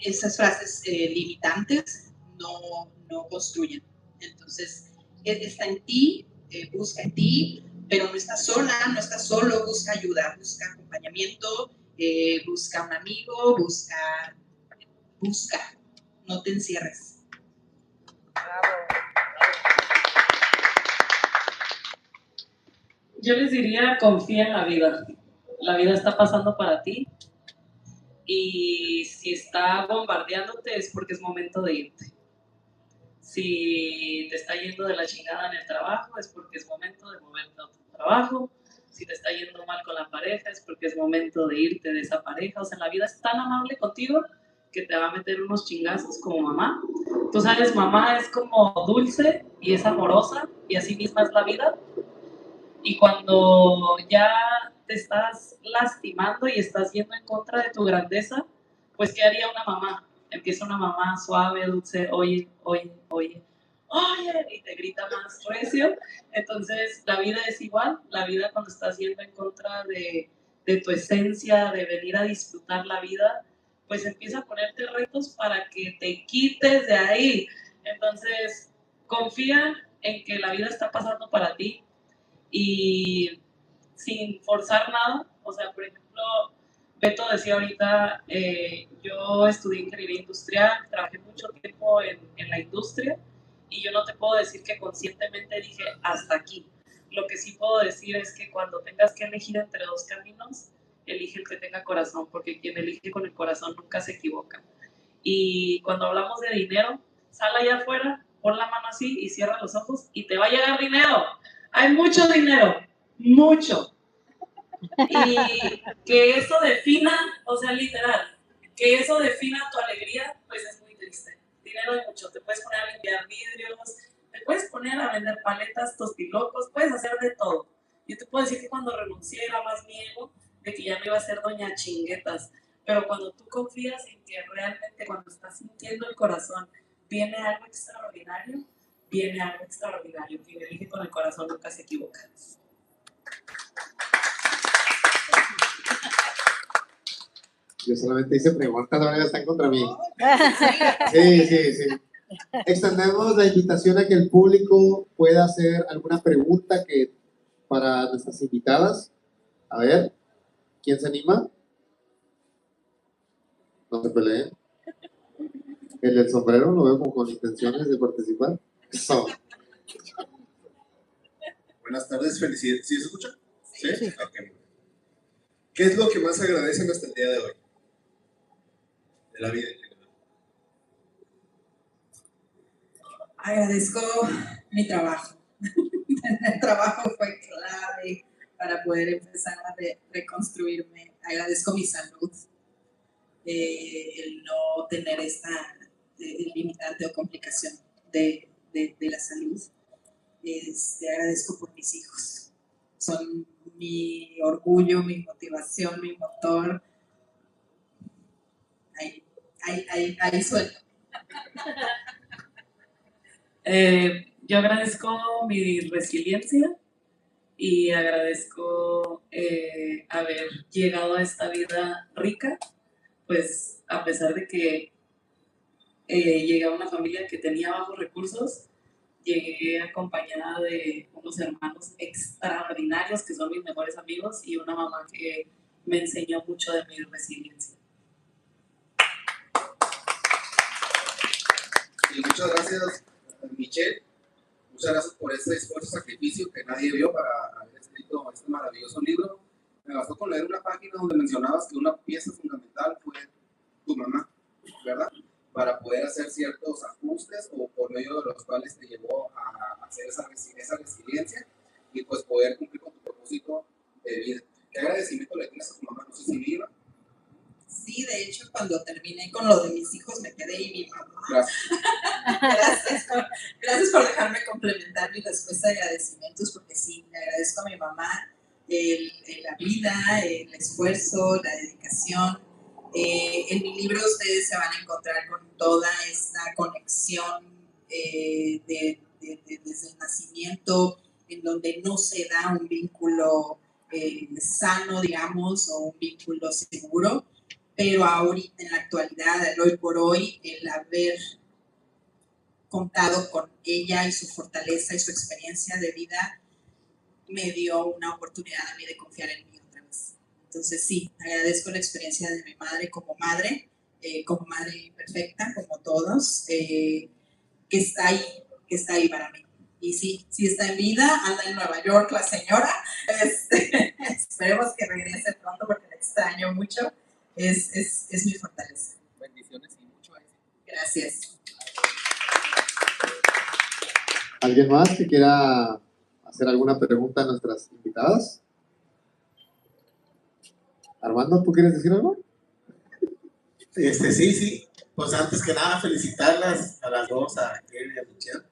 esas frases limitantes no construyen. Entonces, está en ti, busca en ti, pero no estás sola, no estás solo, busca ayuda, busca acompañamiento, busca un amigo, busca, no te encierres. Bravo. Yo les diría, confía en la vida. La vida está pasando para ti y si está bombardeándote es porque es momento de irte. Si te está yendo de la chingada en el trabajo es porque es momento de moverte a otro trabajo. Si te está yendo mal con la pareja es porque es momento de irte de esa pareja. O sea, la vida es tan amable contigo que te va a meter unos chingazos como mamá. Tú sabes, mamá es como dulce y es amorosa y así misma es la vida. Y cuando ya te estás lastimando y estás yendo en contra de tu grandeza, pues ¿qué haría una mamá? Empieza una mamá suave, dulce, oye, y te grita más recio. Entonces, la vida es igual. La vida cuando estás yendo en contra de tu esencia, de venir a disfrutar la vida, pues empieza a ponerte retos para que te quites de ahí. Entonces, confía en que la vida está pasando para ti y sin forzar nada. O sea, por ejemplo, Beto decía ahorita, yo estudié ingeniería industrial, trabajé mucho tiempo en la industria y yo no te puedo decir que conscientemente dije hasta aquí. Lo que sí puedo decir es que cuando tengas que elegir entre dos caminos, elige el que tenga corazón, porque quien elige con el corazón nunca se equivoca. Y cuando hablamos de dinero, sal allá afuera, pon la mano así y cierra los ojos y te va a llegar dinero. Hay mucho dinero, mucho. Y que eso defina, o sea, literal, que eso defina tu alegría, pues es muy triste. Dinero hay mucho, te puedes poner a limpiar vidrios, te puedes poner a vender paletas, tostilocos, puedes hacer de todo. Yo te puedo decir que cuando renuncié era más miedo de que ya me iba a ser doña chinguetas, pero cuando tú confías en que realmente cuando estás sintiendo el corazón viene algo extraordinario, viene algo extraordinario. Quien elige con el corazón nunca se equivoca. Yo solamente hice preguntas, ahora ya están contra mí. Sí. Extendemos la invitación a que el público pueda hacer alguna pregunta para nuestras invitadas. A ver, ¿quién se anima? No se peleen. El del sombrero lo veo como con intenciones de participar. Eso. Buenas tardes, felicidades. ¿Sí se escucha? ¿Sí? Okay. ¿Qué es lo que más agradecen hasta el día de hoy? De la vida en general. Agradezco mi trabajo. El trabajo fue clave para poder empezar a reconstruirme. Agradezco mi salud, el no tener esta limitante o complicación de la salud. Agradezco por mis hijos. Son mi orgullo, mi motivación, mi motor. Ahí suelto. Yo agradezco mi resiliencia y agradezco haber llegado a esta vida rica, pues a pesar de que llegué a una familia que tenía bajos recursos, llegué acompañada de unos hermanos extraordinarios que son mis mejores amigos y una mamá que me enseñó mucho de mi resiliencia. Y muchas gracias, Michelle. Muchas gracias por ese esfuerzo, sacrificio que nadie vio para haber escrito este maravilloso libro. Me bastó con leer una página donde mencionabas que una pieza fundamental fue tu mamá, ¿verdad? Para poder hacer ciertos ajustes o por medio de los cuales te llevó a hacer esa resiliencia y pues poder cumplir con tu propósito de vida. ¿Qué agradecimiento le tienes a tu mamá? No sé si viva. Sí, de hecho, cuando terminé con lo de mis hijos, me quedé y mi mamá. Gracias. Gracias por dejarme complementar mi respuesta de agradecimientos, porque sí, le agradezco a mi mamá la vida, el esfuerzo, la dedicación. En mi libro ustedes se van a encontrar con toda esta conexión desde el nacimiento, en donde no se da un vínculo sano, digamos, o un vínculo seguro, pero ahorita en la actualidad, el hoy por hoy, el haber contado con ella y su fortaleza y su experiencia de vida me dio una oportunidad a mí de confiar en mí otra vez. Entonces sí, agradezco la experiencia de mi madre como madre imperfecta, como todos, que está ahí para mí. Y sí está en vida, anda en Nueva York la señora, esperemos que regrese pronto porque la extraño mucho, es mi fortaleza. Bendiciones y mucho éxito. Gracias. ¿Alguien más que quiera hacer alguna pregunta a nuestras invitadas? Armando, ¿tú quieres decir algo? Sí. Pues antes que nada, felicitarlas a las dos, a Kelly y a Michelle,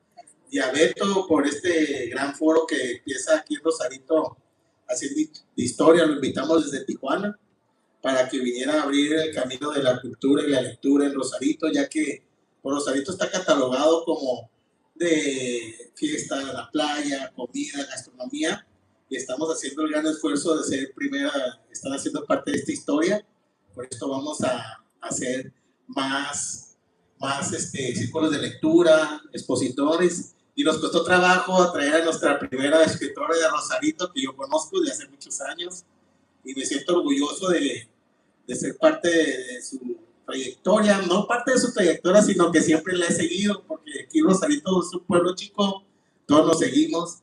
y a Beto por este gran foro que empieza aquí en Rosarito haciendo historia. Lo invitamos desde Tijuana para que viniera a abrir el camino de la cultura y la lectura en Rosarito, ya que Rosarito está catalogado como de fiesta en la playa, comida, gastronomía, y estamos haciendo el gran esfuerzo de ser están haciendo parte de esta historia. Por esto vamos a hacer más círculos de lectura, expositores, y nos costó trabajo atraer a nuestra primera escritora de Rosarito, que yo conozco desde hace muchos años, y me siento orgulloso de ser parte de su trayectoria, no parte de su trayectoria, sino que siempre la he seguido, porque aquí Rosarito es un pueblo chico, todos nos seguimos.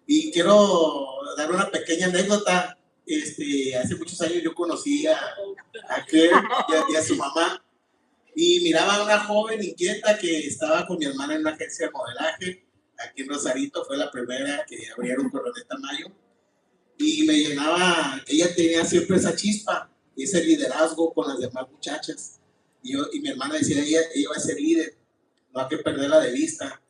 Y quiero dar una pequeña anécdota. Hace muchos años yo conocí a Claire y a su mamá, y miraba a una joven inquieta que estaba con mi hermana en una agencia de modelaje aquí en Rosarito. Fue la primera que abrieron Coroneta Mayo, y me llenaba. Ella tenía siempre esa chispa y ese liderazgo con las demás muchachas, y mi hermana decía, ella va a ser líder, no hay que perderla de vista.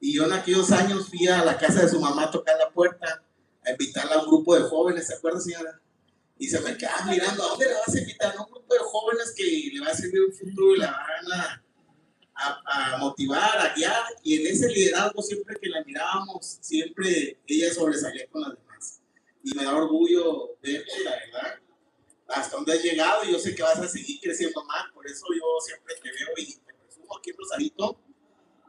Y yo en aquellos años fui a la casa de su mamá a tocar la puerta, a invitarla a un grupo de jóvenes, ¿se acuerda, señora? Y se me quedaba mirando, ¿a dónde la vas a invitar? A un grupo de jóvenes que le va a servir un futuro y la van a motivar, a guiar. Y en ese liderazgo, siempre que la mirábamos, siempre ella sobresalía con las demás. Y me da orgullo verte, la verdad, hasta dónde has llegado. Y yo sé que vas a seguir creciendo más, por eso yo siempre te veo y te presumo aquí en Rosarito.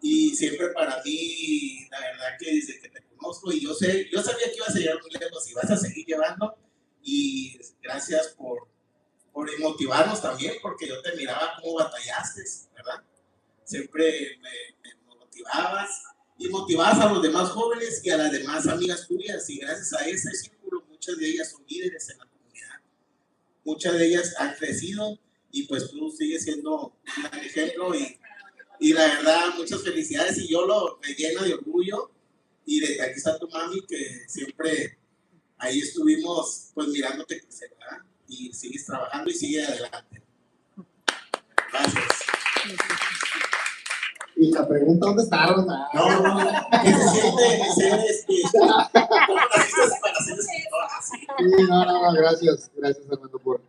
Y siempre para mí, la verdad que desde que te conozco, y yo sabía que ibas a llegar muy lejos y vas a seguir llevando. Y gracias por motivarnos también, porque yo te miraba cómo batallaste, ¿verdad? Siempre me motivabas y motivabas a los demás jóvenes y a las demás amigas tuyas, y gracias a ese círculo muchas de ellas son líderes en la comunidad, muchas de ellas han crecido, y pues tú sigues siendo un gran ejemplo, y la verdad muchas felicidades, y yo me llena de orgullo. Y desde aquí está tu mami, que siempre ahí estuvimos pues mirándote crecer, ¿verdad? Y sigues trabajando y sigue adelante. Gracias. Y la pregunta, ¿dónde está? No, ¿qué se siente ser ¿cómo naciste para ser escritora? Sí, no, gracias Armando por